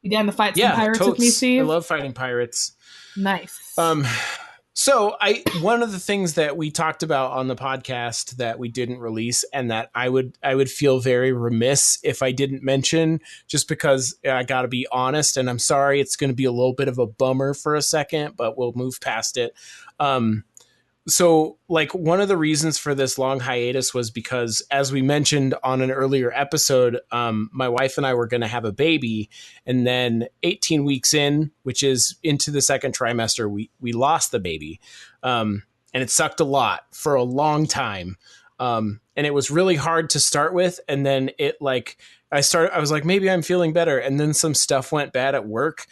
You down to fight some pirates with me, Steve? I love fighting pirates. Nice. So one of the things that we talked about on the podcast that we didn't release and that I would feel very remiss if I didn't mention, just because I got to be honest, and I'm sorry, it's going to be a little bit of a bummer for a second, but we'll move past it. So like one of the reasons for this long hiatus was because, as we mentioned on an earlier episode, my wife and I were going to have a baby, and then 18 weeks in, which is into the second trimester, we lost the baby. And it sucked a lot for a long time. And it was really hard to start with. And then I was like, maybe I'm feeling better. And then some stuff went bad at work,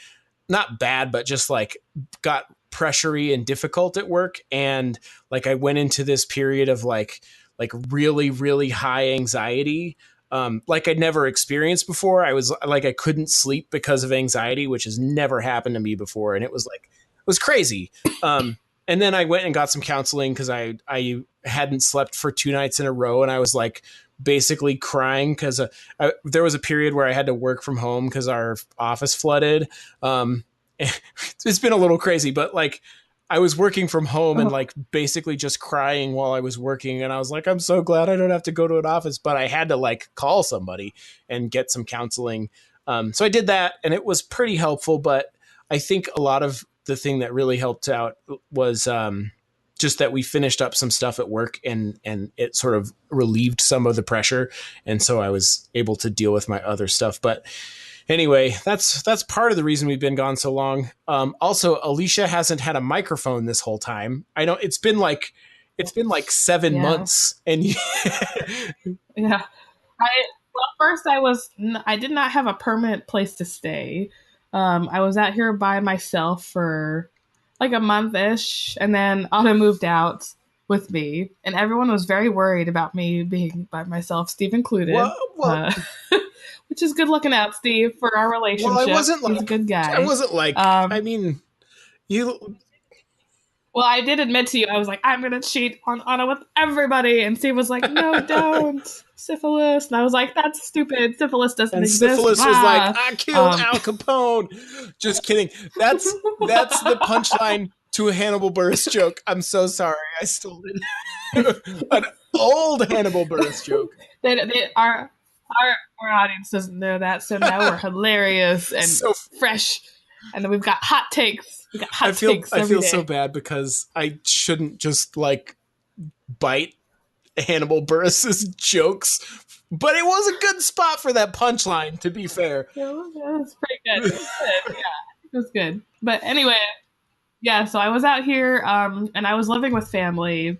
not bad, but just like got pressury and difficult at work. And like I went into this period of like really, really high anxiety. like I'd never experienced before. I was like, I couldn't sleep because of anxiety, which has never happened to me before. And it was crazy. And then I went and got some counseling because I hadn't slept for 2 nights in a row. And I was like basically crying because there was a period where I had to work from home because our office flooded. It's been a little crazy, but like I was working from home and like basically just crying while I was working. And I was like, I'm so glad I don't have to go to an office, but I had to like call somebody and get some counseling. So I did that and it was pretty helpful. But I think a lot of the thing that really helped out was just that we finished up some stuff at work and it sort of relieved some of the pressure. And so I was able to deal with my other stuff. But anyway, that's part of the reason we've been gone so long. Also, Alicia hasn't had a microphone this whole time. I know it's been like 7 months, and yeah. First I did not have a permanent place to stay. I was out here by myself for like a month-ish, and then Autumn moved out with me, and everyone was very worried about me being by myself, Steve included. Well, which is good looking out, Steve, for our relationship. Well, he's a good guy. I wasn't like, I mean, you. Well, I did admit to you, I was like, I'm going to cheat on Anna with everybody. And Steve was like, no, don't. Syphilis. And I was like, that's stupid. Syphilis doesn't exist. Syphilis was like, I killed Al Capone. Just kidding. That's the punchline to a Hannibal Buress joke. I'm so sorry. I stole it. An old Hannibal Buress joke. Our audience doesn't know that, so now we're hilarious and so fresh. And then we've got hot takes. I feel so bad because I shouldn't just like bite Hannibal Buress's jokes, but it was a good spot for that punchline, to be fair. It was pretty good. It was good. But anyway, yeah, so I was out here and I was living with family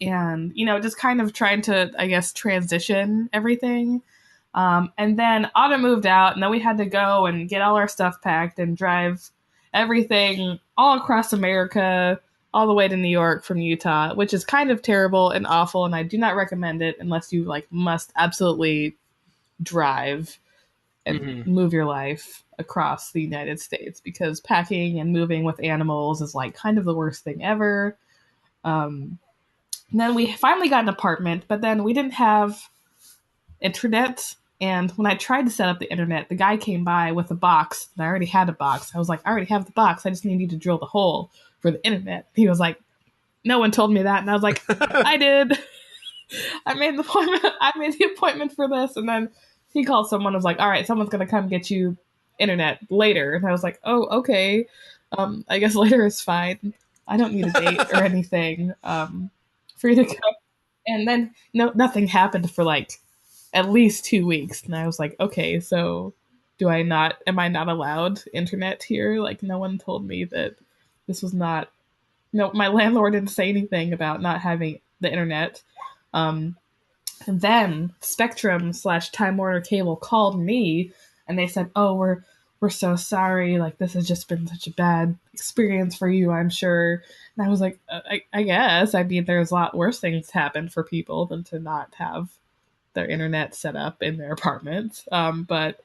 and, just kind of trying to, I guess, transition everything. And then Autumn moved out, and then we had to go and get all our stuff packed and drive everything all across America, all the way to New York from Utah, which is kind of terrible and awful, and I do not recommend it unless you must absolutely drive and move your life across the United States, because packing and moving with animals is kind of the worst thing ever. And then we finally got an apartment, but then we didn't have internet. And when I tried to set up the internet, the guy came by with a box, and I already had a box. I was like, I already have the box. I just need you to drill the hole for the internet. He was like, no one told me that. And I was like, I did. I made the appointment for this. And then he called someone and was like, all right, someone's going to come get you internet later. And I was like, oh, okay. I guess later is fine. I don't need a date or anything for you to come. And then nothing happened for at least 2 weeks. And I was like, okay, so am I not allowed internet here? No one told me that this was not, my landlord didn't say anything about not having the internet. And then Spectrum / Time Warner Cable called me and they said, oh, we're so sorry. This has just been such a bad experience for you, I'm sure. And I was like, I guess. I mean, there's a lot worse things happen for people than to not have their internet set up in their apartments. But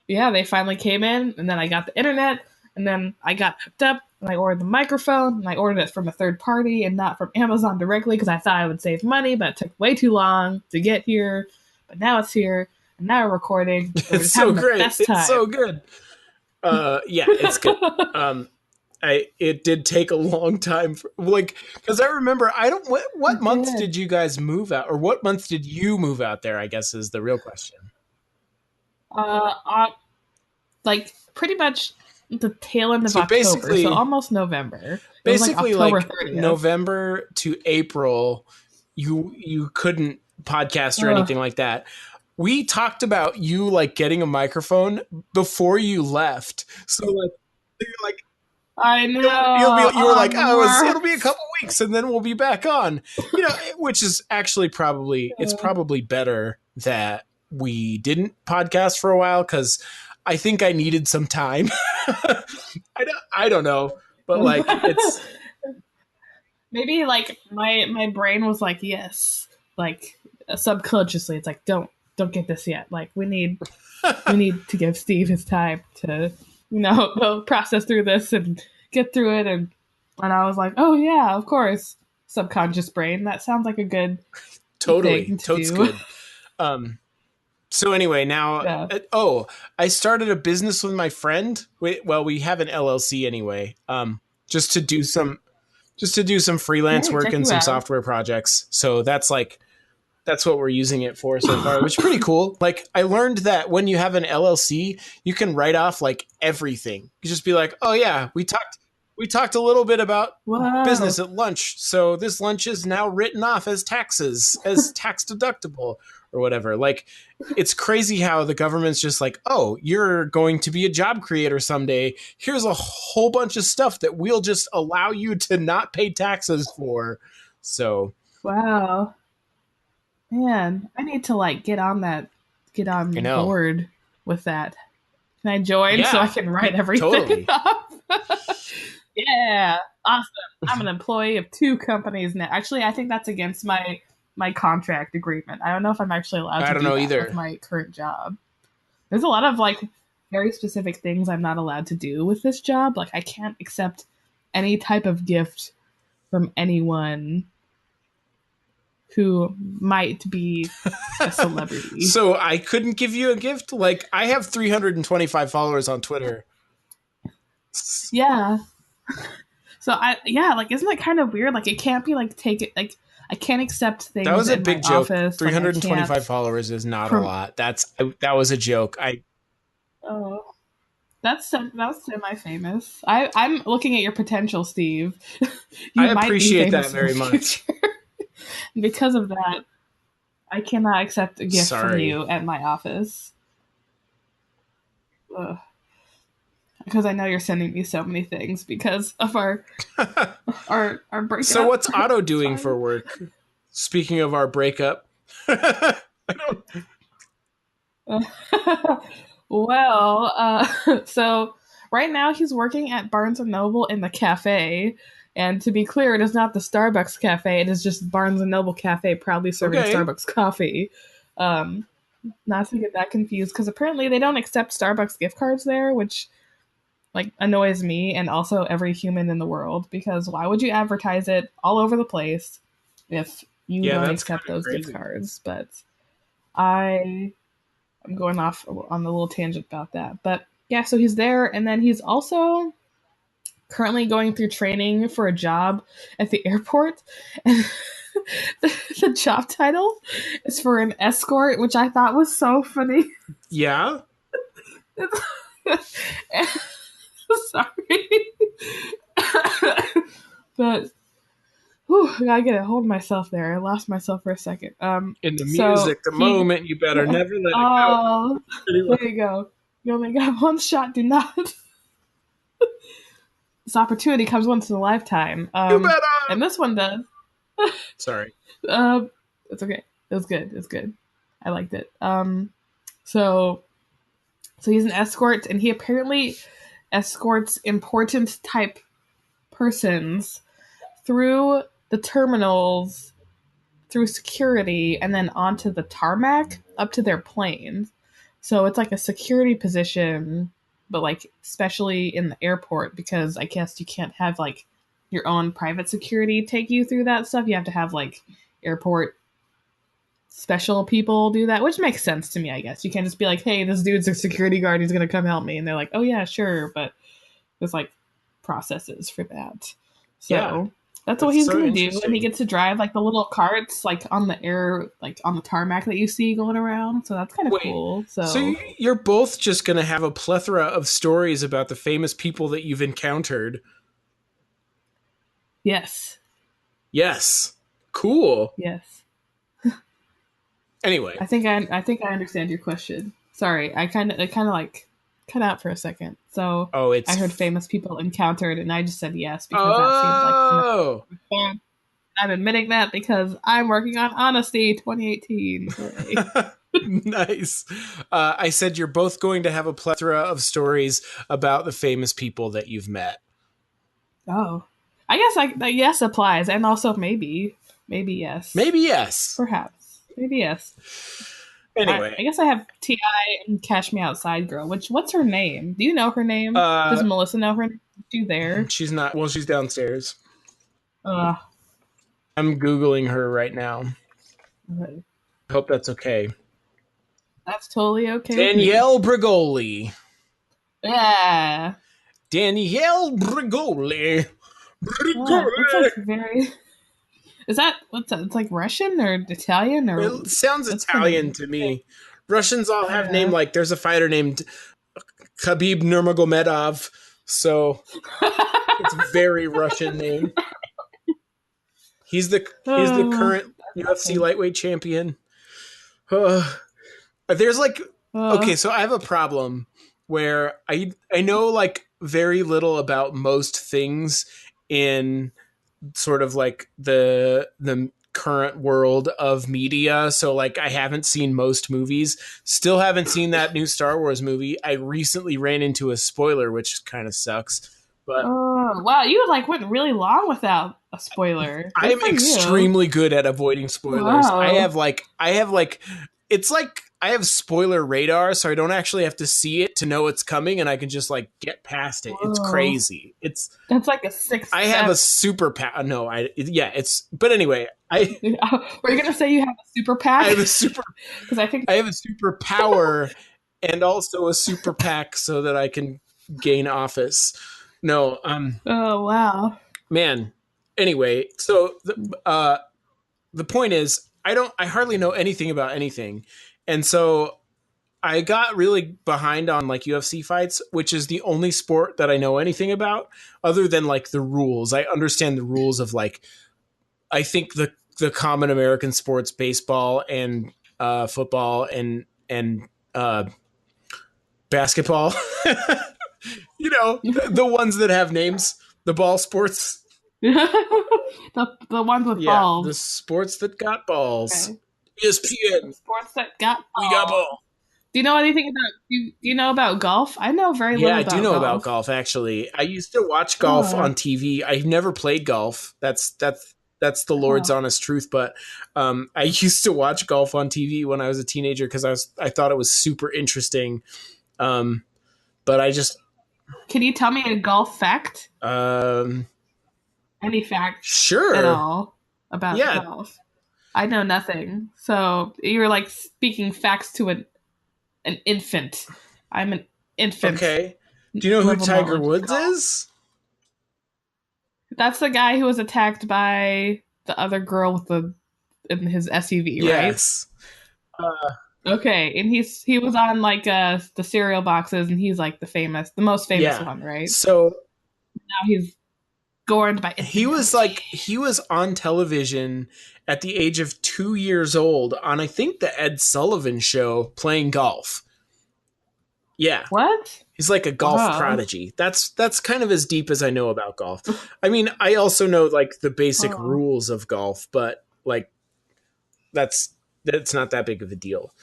yeah, they finally came in, and then I got the internet, and then I got hooked up, and I ordered the microphone, and I ordered it from a third party and not from Amazon directly because I thought I would save money, but it took way too long to get here. But now it's here, and now we're recording. It's so great. It's so good. Yeah, it's good. It did take a long time because I remember what month did you guys move out, or what month did you move out there, I guess is the real question. Pretty much the tail end of October, so almost November. Basically November to April, you couldn't podcast or anything like that. We talked about you getting a microphone before you left. So you're like, I know. You were like, oh, it'll be a couple weeks and then we'll be back on. Which is actually it's probably better that we didn't podcast for a while because I think I needed some time. I don't know, but it's maybe my brain was like, yes, subconsciously it's don't don't get this yet. Like, we need to give Steve his time to, go process through this and get through it. And I was like, oh yeah, of course. Subconscious brain. That sounds like a good thing to do. Good. So anyway, now, yeah. I started a business with my friend. We have an LLC anyway. Just to do some freelance work and some software projects. So that's what we're using it for so far, which is pretty cool. Like, I learned that when you have an LLC, you can write off like everything. You just be like, oh yeah, we talked a little bit about business at lunch. So this lunch is now written off as taxes, as tax deductible or whatever. Like, it's crazy how the government's just like, oh, you're going to be a job creator someday. Here's a whole bunch of stuff that we'll just allow you to not pay taxes for. So. Wow. Man, I need to get on board with that. Can I join so I can write everything totally. off? Yeah, awesome. I'm an employee of 2 companies now. Actually, I think that's against my contract agreement. I don't know if I'm actually allowed to do that either with my current job. There's a lot of very specific things I'm not allowed to do with this job. Like, I can't accept any type of gift from anyone who might be a celebrity. So I couldn't give you a gift? Like, I have 325 followers on Twitter. Yeah. So isn't that kind of weird? Like, it can't be I can't accept things. That was a big joke. 325 followers is not a lot. That was a joke. Oh, that was semi-famous. I'm looking at your potential, Steve. I appreciate that very much. Because of that, I cannot accept a gift from you at my office. Ugh. Because I know you're sending me so many things because of our breakup. So what's Otto doing for work? Speaking of our breakup. So right now he's working at Barnes & Noble in the cafe. And to be clear, it is not the Starbucks cafe. It is just Barnes & Noble cafe, proudly serving Starbucks coffee. Not to get that confused, because apparently they don't accept Starbucks gift cards there, which annoys me and also every human in the world, because why would you advertise it all over the place if you don't accept those gift cards? But I'm going off on a little tangent about that. But yeah, so he's there, and then he's also currently going through training for a job at the airport. And the job title is for an escort, which I thought was so funny. Yeah. Sorry. But I gotta get a hold of myself there. I lost myself for a second. In the music, the moment, you better never let it go. There you go. You only got one shot, do not. This opportunity comes once in a lifetime. You better. And this one does. Sorry. It's okay. It was good. It was good. I liked it. So he's an escort, and he apparently escorts important type persons through the terminals, through security, and then onto the tarmac up to their planes. So it's like a security position, but especially in the airport, because I guess you can't have your own private security take you through that stuff. You have to have airport special people do that, which makes sense to me, I guess. You can't just be like, hey, this dude's a security guard, he's gonna come help me, and they're like, oh yeah, sure, but there's processes for that. So yeah, that's what he's gonna do, and he gets to drive the little carts on the air, on the tarmac that you see going around. So that's kind of cool. So you're both just gonna have a plethora of stories about the famous people that you've encountered. Yes. Cool. Yes. Anyway, I think I understand your question. Sorry, I kind of cut out for a second. So I heard famous people encountered, and I just said yes because that seems fun. I'm admitting that because I'm working on Honesty 2018. Nice. I said you're both going to have a plethora of stories about the famous people that you've met. Oh, I guess yes applies, and also maybe yes. Maybe yes. Perhaps. Maybe yes. Anyway, I guess I have T.I. and Cash Me Outside Girl. What's her name? Do you know her name? Does Melissa know her name? Is she there? She's not. Well, she's downstairs. Uh, I'm Googling her right now. okay. I hope that's okay. That's totally okay. Danielle Bregoli. Yeah. Danielle Bregoli. It's like very. Is that what's that? It's like Russian or Italian or? It sounds Italian to me. Russians all have name like there's a fighter named Khabib Nurmagomedov, so it's a very Russian name. He's the current UFC lightweight champion. There's like okay, so I have a problem where I know like very little about most things in sort of like the current world of media. So like I haven't seen most movies. Still haven't seen that new Star Wars movie. I recently ran into a spoiler, which kind of sucks. But wow, you like went really long without a spoiler. I am extremely good at avoiding spoilers. Wow. I have like it's like I have spoiler radar, so I don't actually have to see it to know it's coming, and I can just like get past it. Whoa. It's crazy. That's like a sixth. I have a super pack. No, it's. But anyway, were you gonna say you have a super pack? I have a super because I have a super power and also a super pack so that I can gain office. No. Oh wow. Man. Anyway, so the point is, I hardly know anything about anything. And so I got really behind on like UFC fights, which is the only sport that I know anything about other than like the rules. I understand the rules of like, I think the common American sports, baseball and football and basketball, you know, the ones that have names, the ball sports. the ones with balls. The sports that got balls. Okay. ESPN. Sports that got balls. We got ball. Do you know anything about? Do you know about golf? I know very little. Yeah, I do know about golf. Actually, I used to watch golf on TV. I've never played golf. That's the Lord's honest truth. But I used to watch golf on TV when I was a teenager because I thought it was super interesting. But I just. Can you tell me a golf fact? Any fact? Sure. At all about golf? I know nothing. So you're like speaking facts to an infant. I'm an infant. Okay. Do you know who Tiger Woods is? That's the guy who was attacked by the other girl with in his SUV, right? Yes. Okay, and he was on like the cereal boxes, and he's like the most famous one, right? So now he's scorned by. He was on television at the age of 2 years old on I think the Ed Sullivan Show playing golf. Yeah. What? He's like a golf prodigy. That's kind of as deep as I know about golf. I mean, I also know like the basic rules of golf, but like that's not that big of a deal.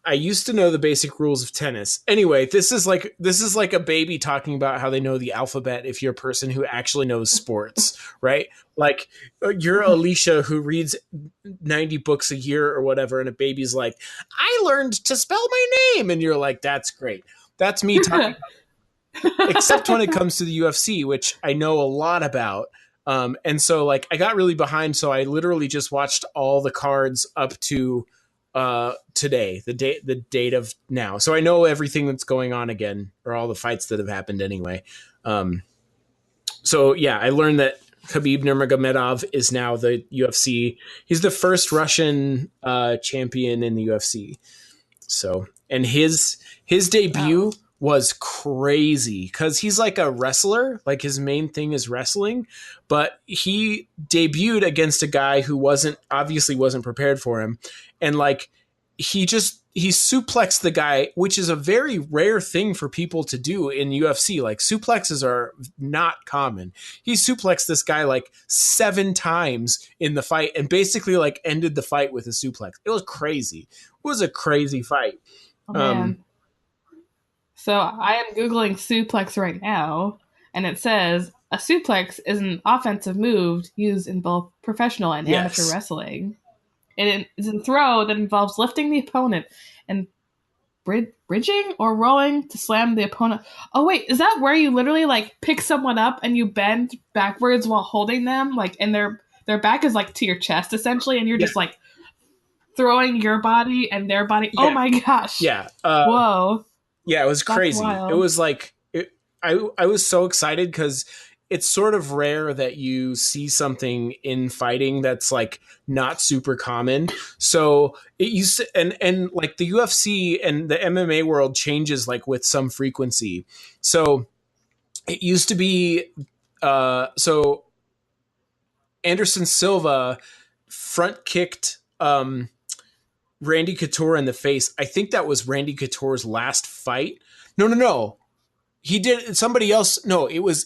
I used to know the basic rules of tennis. Anyway, this is like a baby talking about how they know the alphabet if you're a person who actually knows sports, right? Like you're Alicia who reads 90 books a year or whatever, and a baby's like, I learned to spell my name. And you're like, that's great. That's me talking. Except when it comes to the UFC, which I know a lot about. And so like I got really behind, so I literally just watched all the cards up to today, the date of now. So I know everything that's going on again, or all the fights that have happened anyway. So yeah, I learned that Khabib Nurmagomedov is now the UFC. He's the first Russian champion in the UFC. So, and his debut was crazy because he's like a wrestler, like his main thing is wrestling, but he debuted against a guy who obviously wasn't prepared for him. And like, he suplexed the guy, which is a very rare thing for people to do in UFC. Like suplexes are not common. He suplexed this guy like 7 times in the fight and basically like ended the fight with a suplex. It was crazy. It was a crazy fight. Oh, man. So I am Googling suplex right now, and it says a suplex is an offensive move used in both professional and amateur wrestling. It is a throw that involves lifting the opponent and bridging or rolling to slam the opponent. Oh wait, is that where you literally like pick someone up and you bend backwards while holding them, like, and their back is like to your chest essentially, and you're just like throwing your body and their body. Oh my gosh. Yeah. Whoa. Yeah, it was crazy. It was like I was so excited because it's sort of rare that you see something in fighting that's like not super common. So it used to, and like the UFC and the MMA world changes like with some frequency. So it used to be so Anderson Silva front kicked Randy Couture in the face. I think that was Randy Couture's last fight. No. He did somebody else. No, it was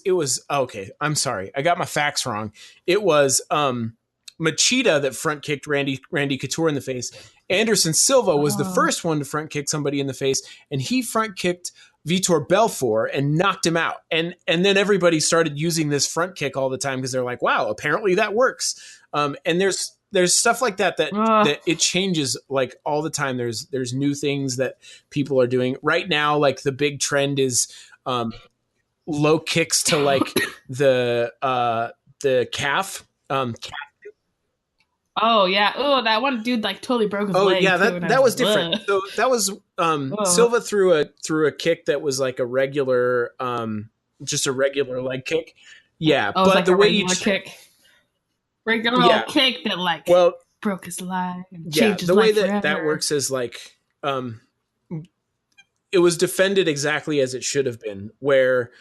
okay. I'm sorry. I got my facts wrong. It was Machida that front kicked Randy Couture in the face. Anderson Silva was the first one to front kick somebody in the face, and he front kicked Vitor Belfort and knocked him out. And then everybody started using this front kick all the time because they're like, wow, apparently that works. And there's stuff like that it changes like all the time. There's new things that people are doing right now. Like the big trend is low kicks to like the calf. Oh yeah. Oh, that one dude like totally broke his leg. Oh yeah, that was different. So that was Silva threw a kick that was like a regular just a regular leg kick. Yeah, but like the way you kick. Regular kick that like broke his leg and changed his the way life that works is like it was defended exactly as it should have been, where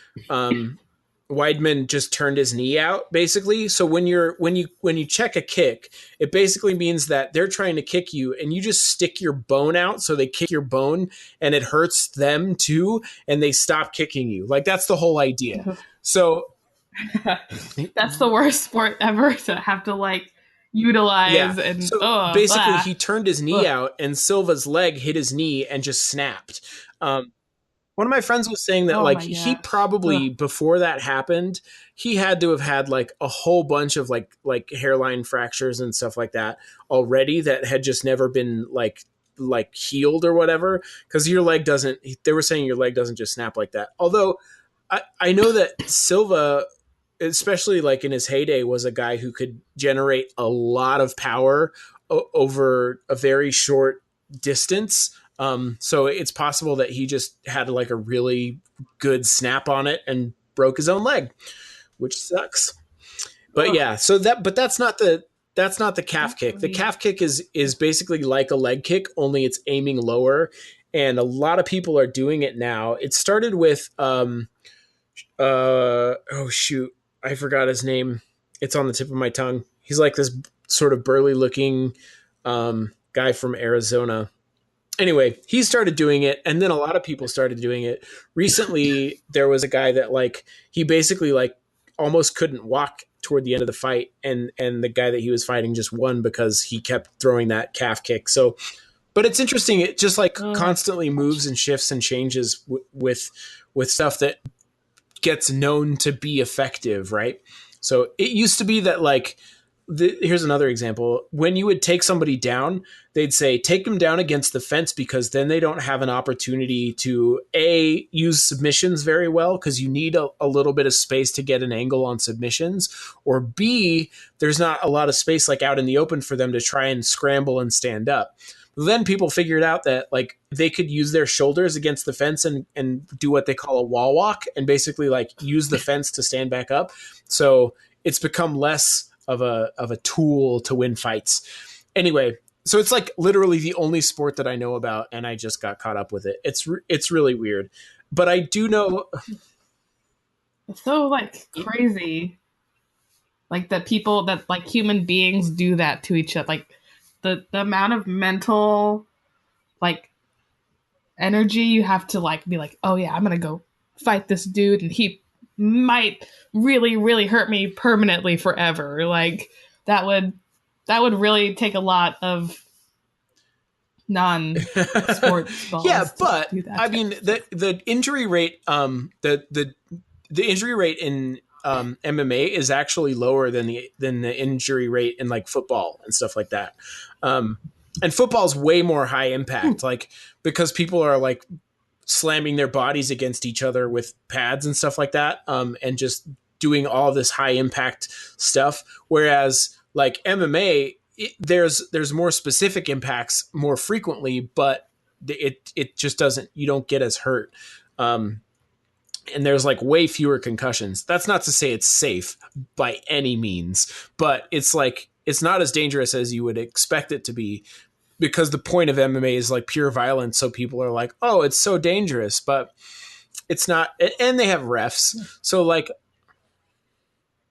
Weidman just turned his knee out basically. So when you check a kick, it basically means that they're trying to kick you and you just stick your bone out, so they kick your bone and it hurts them too, and they stop kicking you. Like that's the whole idea. So that's the worst sport ever to have to like utilize. And so basically he turned his knee out and Silva's leg hit his knee and just snapped. One of my friends was saying that he probably before that happened, he had to have had like a whole bunch of like hairline fractures and stuff like that already that had just never been like healed or whatever, because your leg doesn't, they were saying your leg doesn't just snap like that. Although I know that Silva, especially like in his heyday, was a guy who could generate a lot of power over a very short distance. So it's possible that he just had like a really good snap on it and broke his own leg, which sucks. But that's not the calf kick. The calf kick is basically like a leg kick, only it's aiming lower. And a lot of people are doing it now. It started with, oh shoot, I forgot his name. It's on the tip of my tongue. He's like this sort of burly looking guy from Arizona. Anyway, he started doing it, and then a lot of people started doing it. Recently, there was a guy that like he basically like almost couldn't walk toward the end of the fight, and the guy that he was fighting just won because he kept throwing that calf kick. So, but it's interesting. It just like constantly moves and shifts and changes with stuff that gets known to be effective, right? So it used to be that like here's another example. When you would take somebody down, they'd say, take them down against the fence, because then they don't have an opportunity to A, use submissions very well, because you need a little bit of space to get an angle on submissions, or B, there's not a lot of space like out in the open for them to try and scramble and stand up. Then people figured out that like they could use their shoulders against the fence and do what they call a wall walk, and basically like use the fence to stand back up. So it's become less of a tool to win fights. Anyway, so it's like literally the only sport that I know about, and I just got caught up with it. It's really weird, but I do know. It's so like crazy, like that people that like human beings do that to each other. Like the amount of mental like energy you have to like be like, oh yeah, I'm gonna go fight this dude, and he might really, really hurt me permanently forever. Like that would really take a lot of non-sports balls. Yeah, but I mean the injury rate, the injury rate in MMA is actually lower than the injury rate in like football and stuff like that. And football's way more high impact, like because people are like slamming their bodies against each other with pads and stuff like that, and just doing all this high impact stuff. Whereas like MMA, there's more specific impacts more frequently, but it just doesn't, you don't get as hurt. And there's like way fewer concussions. That's not to say it's safe by any means, but it's like it's not as dangerous as you would expect it to be, because the point of MMA is like pure violence. So people are like, oh, it's so dangerous, but it's not. And they have refs. So like,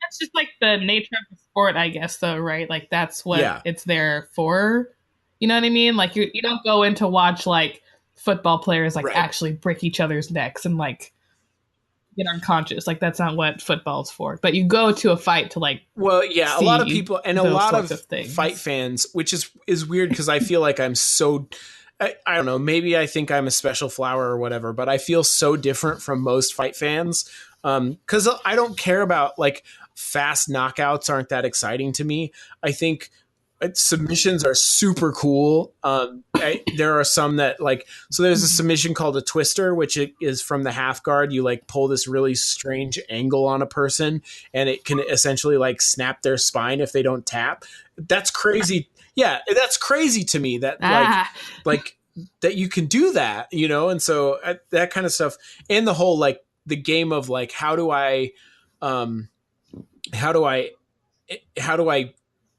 that's just like the nature of the sport, I guess, though, right? Like that's what it's there for. You know what I mean? Like you don't go in to watch like football players like actually break each other's necks and like get unconscious. Like that's not what football's for. But you go to a fight to like, well, yeah, a lot of people and a lot of fight fans, which is weird because I feel like I'm so, I don't know, maybe I think I'm a special flower or whatever, but I feel so different from most fight fans because I don't care about like fast knockouts aren't that exciting to me. I think submissions are super cool. There are some that like, so there's a submission called a twister, which is from the half guard. You like pull this really strange angle on a person and it can essentially like snap their spine if they don't tap. That's crazy. Yeah. That's crazy to me that like that you can do that, you know? And so that kind of stuff, and the whole, like the game of like, how do I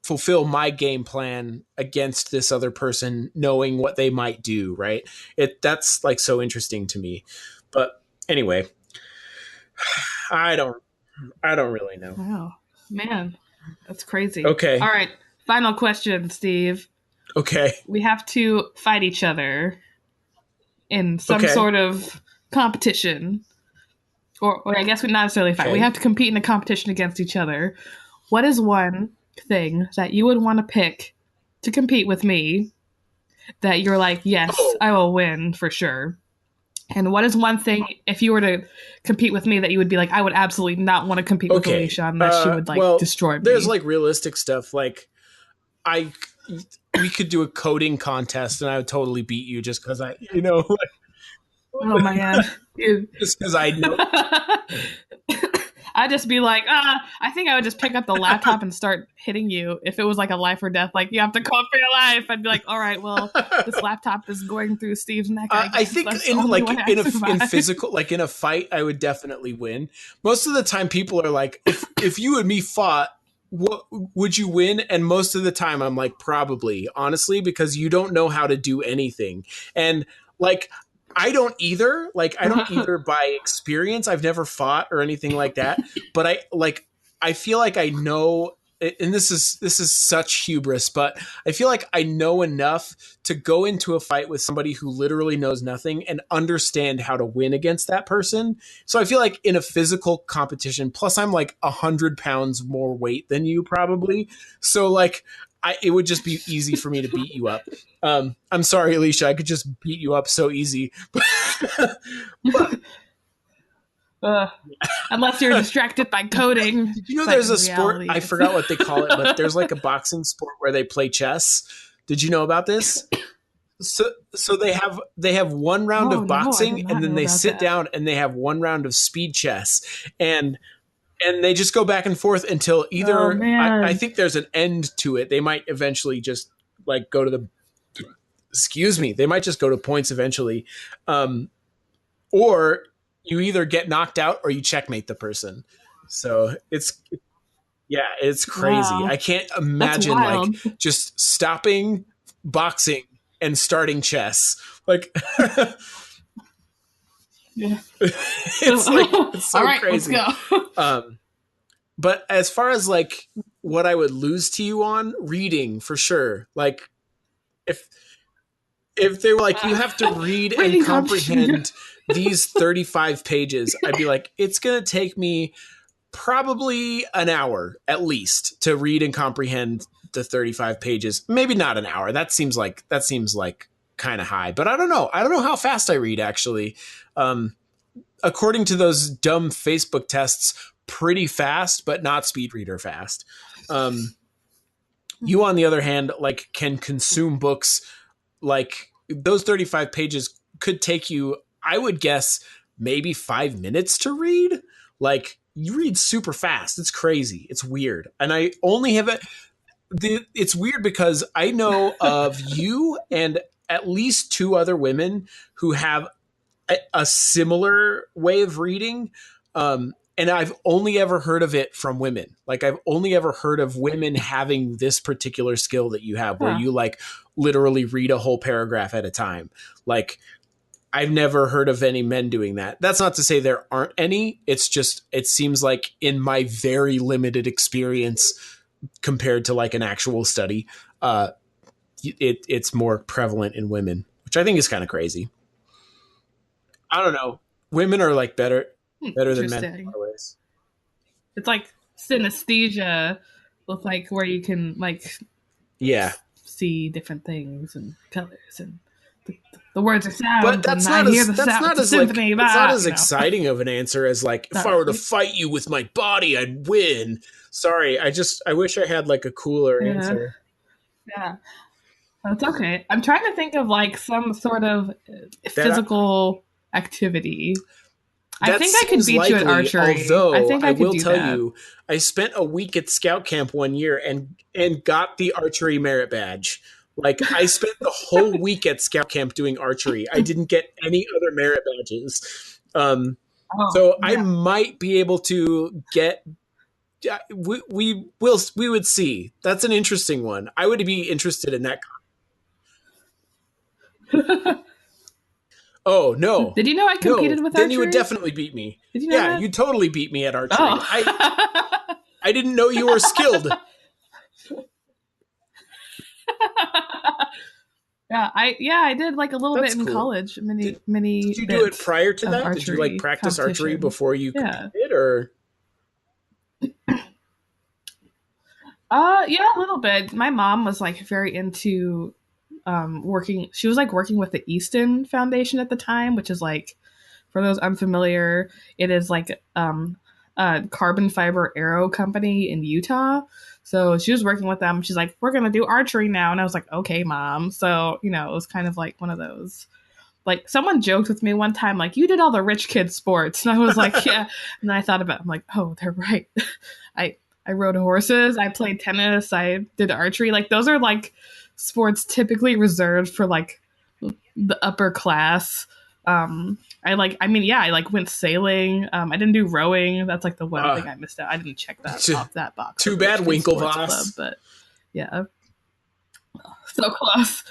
fulfill my game plan against this other person, knowing what they might do, right? That's like so interesting to me. But anyway, I don't really know. Wow, man, that's crazy. Okay. All right. Final question, Steve. Okay. We have to fight each other in some sort of competition. Or I guess we not necessarily fight. Okay. We have to compete in a competition against each other. What is one thing that you would want to pick to compete with me that you're like, yes, I will win for sure? And what is one thing, if you were to compete with me, that you would be like, I would absolutely not want to compete with Alicia unless she would like destroy me? There's like realistic stuff. Like we could do a coding contest and I would totally beat you just because I, you know. Like, oh my God. Just because I know. I'd just be like, I think I would just pick up the laptop and start hitting you if it was like a life or death. Like, you have to call for your life. I'd be like, all right, well, this laptop is going through Steve's neck. I think in physical, like in a fight, I would definitely win. Most of the time, people are like, if you and me fought, what would you win? And most of the time, I'm like, probably, honestly, because you don't know how to do anything. And like, I don't either. Like, I don't either by experience. I've never fought or anything like that. But I feel like I know, and this is such hubris, but I feel like I know enough to go into a fight with somebody who literally knows nothing and understand how to win against that person. So I feel like in a physical competition, plus I'm like 100 pounds more weight than you probably. So like, it would just be easy for me to beat you up. I'm sorry, Alicia. I could just beat you up so easy. Unless you're distracted by coding. Did you know there's a sport? I forgot what they call it, but there's like a boxing sport where they play chess. Did you know about this? So they have one round of boxing, and then they sit down and they have one round of speed chess, and they just go back and forth until either I think there's an end to it. They might eventually just like go to the, they might just go to points eventually. Or you either get knocked out or you checkmate the person. So it's crazy. Wow. I can't imagine like just stopping boxing and starting chess. Like, yeah. it's so all right, crazy. Let's go. But as far as like what I would lose to you on, reading for sure. Like if they were like, you have to read and comprehend these 35 pages, I'd be like, it's going to take me probably an hour at least to read and comprehend the 35 pages. Maybe not an hour. That seems like kind of high, but I don't know. I don't know how fast I read actually. according to those dumb Facebook tests, pretty fast, but not speed reader fast. You, on the other hand, like can consume books like those 35 pages could take you, I would guess, maybe 5 minutes to read. Like you read super fast. It's crazy. It's weird. And I only have it. It's weird because I know of you and at least two other women who have a similar way of reading. And I've only ever heard of it from women. Like I've only ever heard of women having this particular skill that you have, where you like literally read a whole paragraph at a time. Like I've never heard of any men doing that. That's not to say there aren't any. It's just, it seems like in my very limited experience compared to like an actual study, it's more prevalent in women, which I think is kind of crazy. I don't know. Women are like better than men in a lot of ways. It's like synesthesia with like where you can like see different things and colors and the words are sound. But that's not as exciting of an answer as like if I were to fight you with my body, I'd win. Sorry, I wish I had like a cooler answer. Yeah. That's okay. I'm trying to think of like some sort of physical activity. I think I could beat you at archery. Although I will tell you, I spent a week at scout camp one year and got the archery merit badge. Like I spent the whole week at scout camp doing archery. I didn't get any other merit badges. I might be able to get. We would see. That's an interesting one. I would be interested in that. Oh no! Did you know I competed with archery? Then you would definitely beat me. Did you know that? You totally beat me at archery. I didn't know you were skilled. I did like a little bit in college. Many. Did you do it prior to that? Did you like practice archery before you competed, or? Yeah, a little bit. My mom was like very into working. She was like working with the Easton Foundation at the time, which is like, for those unfamiliar, it is like a carbon fiber aero company in Utah. So she was working with them. She's like, we're going to do archery now. And I was like, okay, mom. So, it was kind of like one of those, like someone joked with me one time, like, you did all the rich kid sports. And I was like, yeah. And then I thought about it. I'm like, oh, they're right. I rode horses. I played tennis. I did archery. Like those are like sports typically reserved for like the upper class. I went sailing. I didn't do rowing. That's like the one thing I missed out. I didn't check that off that box. Too bad, Winklevoss. But yeah, so close.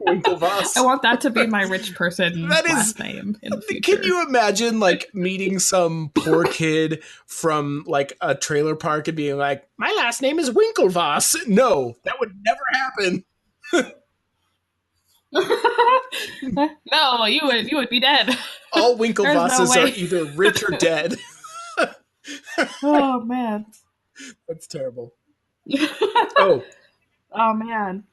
Winklevoss. I want that to be my rich person last name in the future. Can you imagine like meeting some poor kid from like a trailer park and being like, my last name is Winklevoss? No, that would never happen. No, you would be dead. All Winklevosses are either rich or dead. Oh man, that's terrible. Oh man,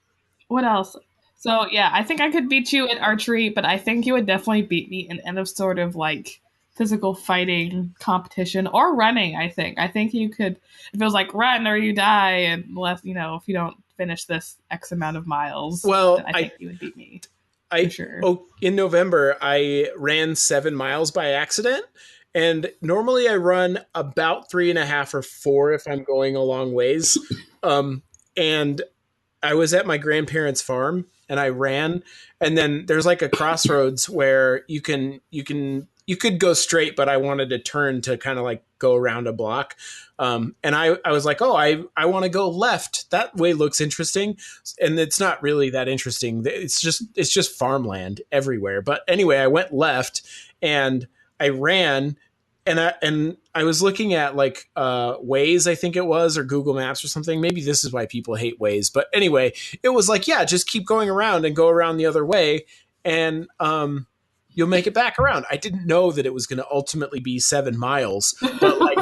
what else? So yeah, I think I could beat you at archery, but I think you would definitely beat me in any sort of like physical fighting competition or running. I think you could, if it was like run or you die, and if you don't finish this X amount of miles, well, I think you would beat me. For sure. In November, I ran 7 miles by accident. And normally I run about 3.5 or 4 if I'm going a long ways. And I was at my grandparents' farm and I ran. And then there's like a crossroads where you could go straight, but I wanted to turn to kind of like go around a block. And I was like, oh, I want to go left. That way looks interesting. And it's not really that interesting. It's just farmland everywhere. But anyway, I went left and I ran and I was looking at like Waze, I think it was, or Google Maps or something. Maybe this is why people hate Waze. But anyway, it was like, yeah, just keep going around and go around the other way. And you'll make it back around. I didn't know that it was going to ultimately be 7 miles, but like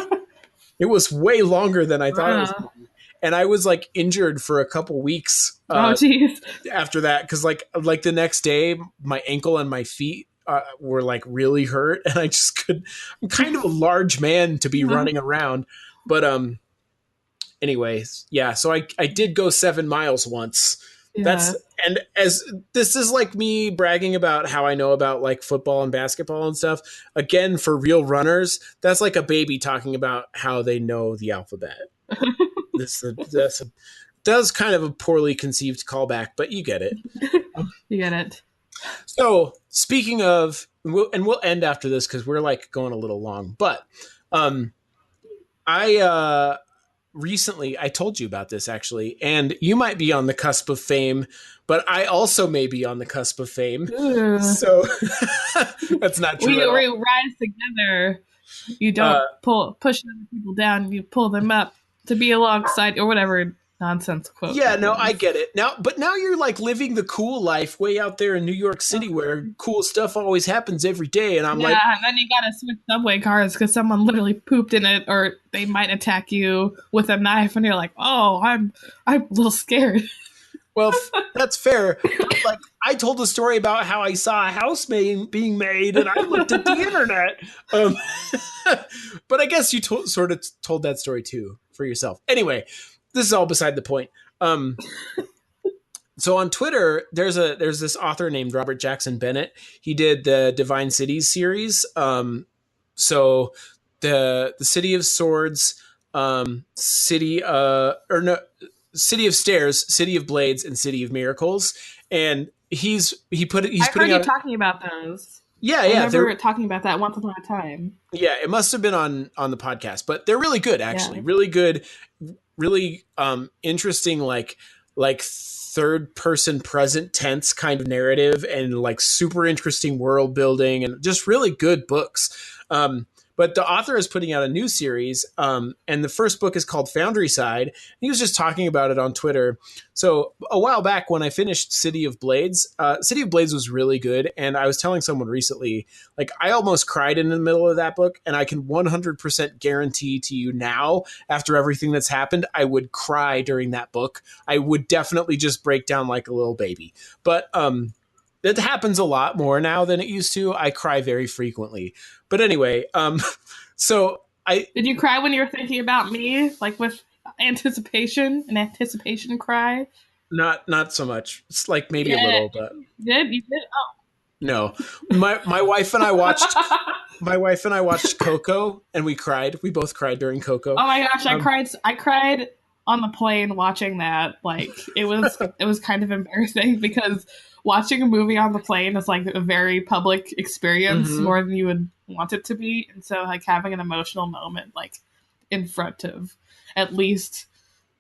it was way longer than I thought it was going to be. And I was like injured for a couple weeks after that. Cause like the next day, my ankle and my feet were like really hurt, and I just could. I'm kind of a large man to be running around, but anyways, yeah. So I did go 7 miles once. That's and as this is like me bragging about how I know about like football and basketball and stuff. Again, for real runners, that's like a baby talking about how they know the alphabet. That's does kind of a poorly conceived callback, but you get it. You get it. So speaking of, we'll end after this because we're like going a little long, but I recently I told you about this actually, and you might be on the cusp of fame, but I also may be on the cusp of fame. So that's not true. We rise together. You don't push other people down. You pull them up to be alongside or whatever nonsense quote. Yeah, no, I get it. But now you're like living the cool life way out there in New York City where cool stuff always happens every day. And I'm like, and then you gotta switch subway cars because someone literally pooped in it, or they might attack you with a knife, and you're like, oh, I'm a little scared. Well, that's fair. Like, I told a story about how I saw a house being made, and I looked at the internet. But I guess you sort of told that story too for yourself. Anyway, this is all beside the point. So on Twitter, there's this author named Robert Jackson Bennett. He did the Divine Cities series. So the City of Swords, City of Stairs, City of Blades, and City of Miracles. And he's putting out. Talking about those. Yeah, I remember talking about that once upon a time. Yeah, it must have been on the podcast, but they're really good, actually. Yeah. Really good, really interesting, like third person present tense kind of narrative, and like super interesting world building, and just really good books. But the author is putting out a new series, and the first book is called Foundry Side. He was just talking about it on Twitter. So a while back when I finished City of Blades was really good. And I was telling someone recently, like I almost cried in the middle of that book, and I can 100% guarantee to you now, after everything that's happened, I would cry during that book. I would definitely just break down like a little baby. But it happens a lot more now than it used to. I cry very frequently. But anyway, so Did you cry when you were thinking about me? Like with anticipation cry? Not so much. It's like maybe a little, but you did? Oh. No. My wife and I watched Coco, and we cried. We both cried during Coco. Oh my gosh, I cried on the plane watching that. Like it was kind of embarrassing because watching a movie on the plane is like a very public experience, more than you would want it to be. And so like having an emotional moment like in front of at least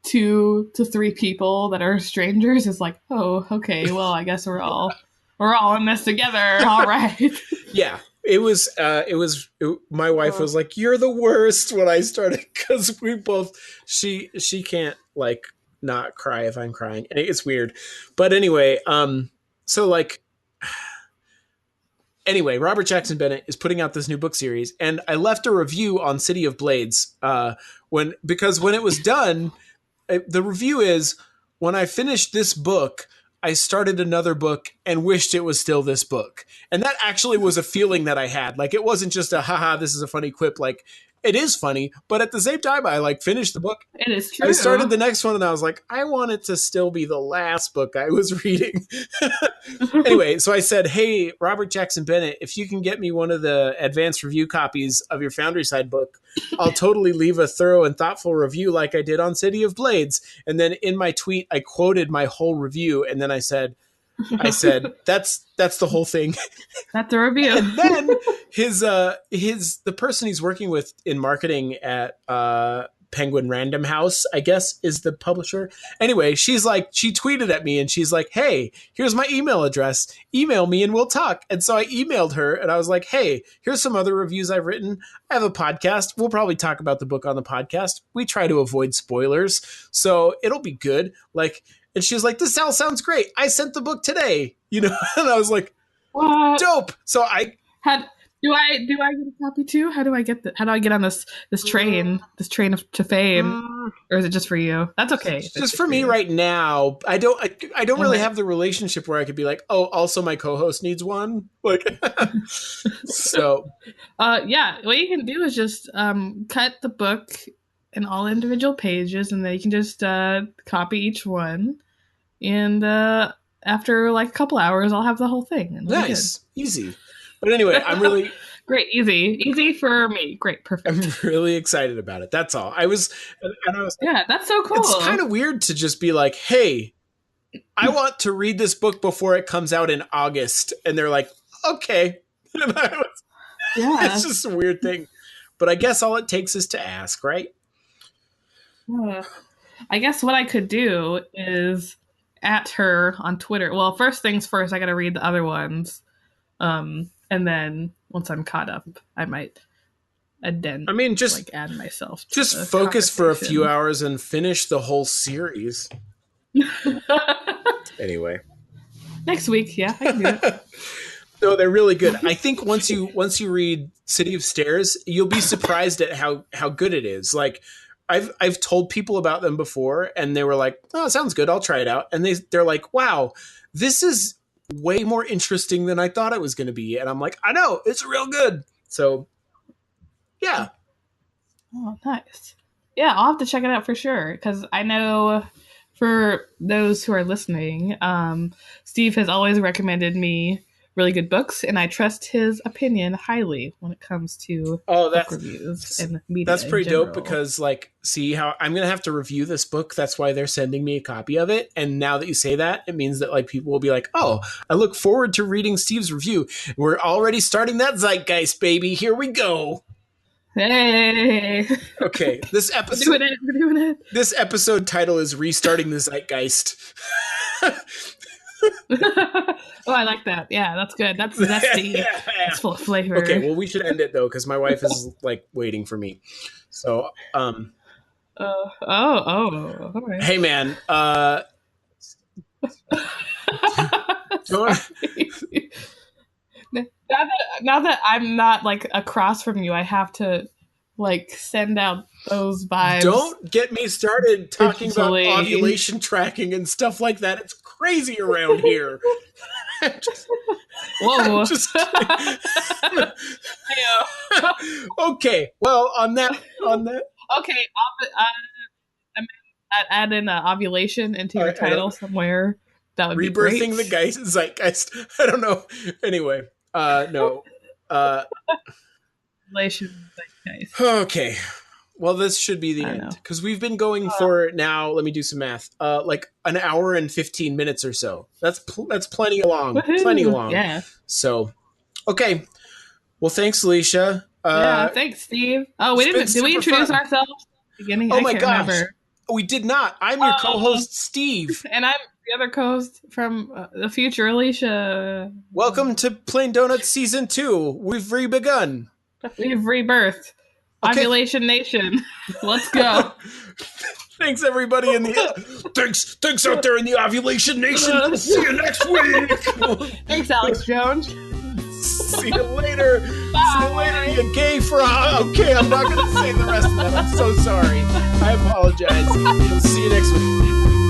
2 to 3 people that are strangers is like, oh, okay, well, I guess we're all in this together. All right. Yeah. It was my wife was like, you're the worst when I started, because we both, she can't like not cry if I'm crying. And it's weird. But anyway, so like, anyway, Robert Jackson Bennett is putting out this new book series, and I left a review on City of Blades because when it was done, the review is, when I finished this book, I started another book and wished it was still this book. And that actually was a feeling that I had. Like, it wasn't just a, haha, this is a funny quip. Like, it is funny, but at the same time, I like finished the book. It is true. I started the next one, and I was like, I want it to still be the last book I was reading. Anyway, so I said, hey, Robert Jackson Bennett, if you can get me one of the advanced review copies of your Foundry Side book, I'll totally leave a thorough and thoughtful review like I did on City of Blades. And then in my tweet, I quoted my whole review, and then I said, that's the whole thing. That's a review. And then the person he's working with in marketing at Penguin Random House, I guess, is the publisher. Anyway, she tweeted at me, and she's like, hey, here's my email address. Email me and we'll talk. And so I emailed her, and I was like, hey, here's some other reviews I've written. I have a podcast. We'll probably talk about the book on the podcast. We try to avoid spoilers, so it'll be good. Like, and she was like, this all sounds great. I sent the book today, And I was like, what? Dope. So Do I get a copy too? How do I get how do I get on this train to fame? Or is it just for you? That's okay. It's just for me right now. I don't really have the relationship where I could be like, oh, also my co-host needs one. Like, so. Yeah, what you can do is just cut the book in all individual pages, and then you can just copy each one. And after like a couple hours, I'll have the whole thing. Nice, easy. But anyway, I'm really great, easy for me. Great, perfect. I'm really excited about it. That's all. I was yeah, that's so cool. It's kind of weird to just be like, hey, I want to read this book before it comes out in August, and they're like, okay. It's just a weird thing. But I guess all it takes is to ask, right? I guess what I could do is at her on Twitter. Well, first things first, I got to read the other ones. And then once I'm caught up, I might just like add myself. Just focus for a few hours and finish the whole series. Anyway, next week, yeah, I can do it. No, they're really good. I think once you read City of Stairs, you'll be surprised at how good it is. Like, I've told people about them before, and they were like, "Oh, it sounds good. I'll try it out." And they're like, "Wow, this is way more interesting than I thought it was going to be." And I'm like, "I know, it's real good." So, yeah. Oh, nice. Yeah, I'll have to check it out for sure, because I know for those who are listening, Steve has always recommended me really good books, and I trust his opinion highly when it comes to book reviews and media. That's pretty dope, because like, see how I'm gonna have to review this book. That's why they're sending me a copy of it. And now that you say that, it means that like people will be like, oh, I look forward to reading Steve's review. We're already starting that Zeitgeist, baby. Here we go. Hey. Okay, this episode. We're doing it. This episode title is Restarting the Zeitgeist. Oh, I like that. Yeah, that's good. That's zesty. It's full of flavor. Okay, well, we should end it though, because my wife is like waiting for me. So, all right. Hey, man. Now that I'm not like across from you, I have to like send out those vibes. Don't get me started talking about ovulation tracking and stuff like that. It's crazy around here. Whoa. Okay. Well, on that. Okay. I'll add in ovulation into your title somewhere. That would be great. Rebirthing the Zeitgeist. I don't know. Anyway, no. Ovulation Zeitgeist. Okay. Well, this should be the end, because we've been going for now. Let me do some math. Like an hour and 15 minutes or so. That's plenty long. Woohoo! Plenty long. Yeah. So, okay. Well, thanks, Alicia. Yeah. Thanks, Steve. Oh, we didn't. Did we introduce ourselves at the beginning? Oh my gosh. Remember. We did not. I'm your co-host, Steve, and I'm the other co-host from the future, Alicia. Welcome to Plain Donuts Season 2. We've re-begun. We've rebirthed. Okay. Ovulation Nation. Let's go. Thanks, everybody in the thanks out there in the Ovulation Nation. See you next week. Thanks, Alex Jones. See you later. Bye. See you later, you gay frog. Okay, I'm not going to say the rest of that. I'm so sorry. I apologize. See you next week.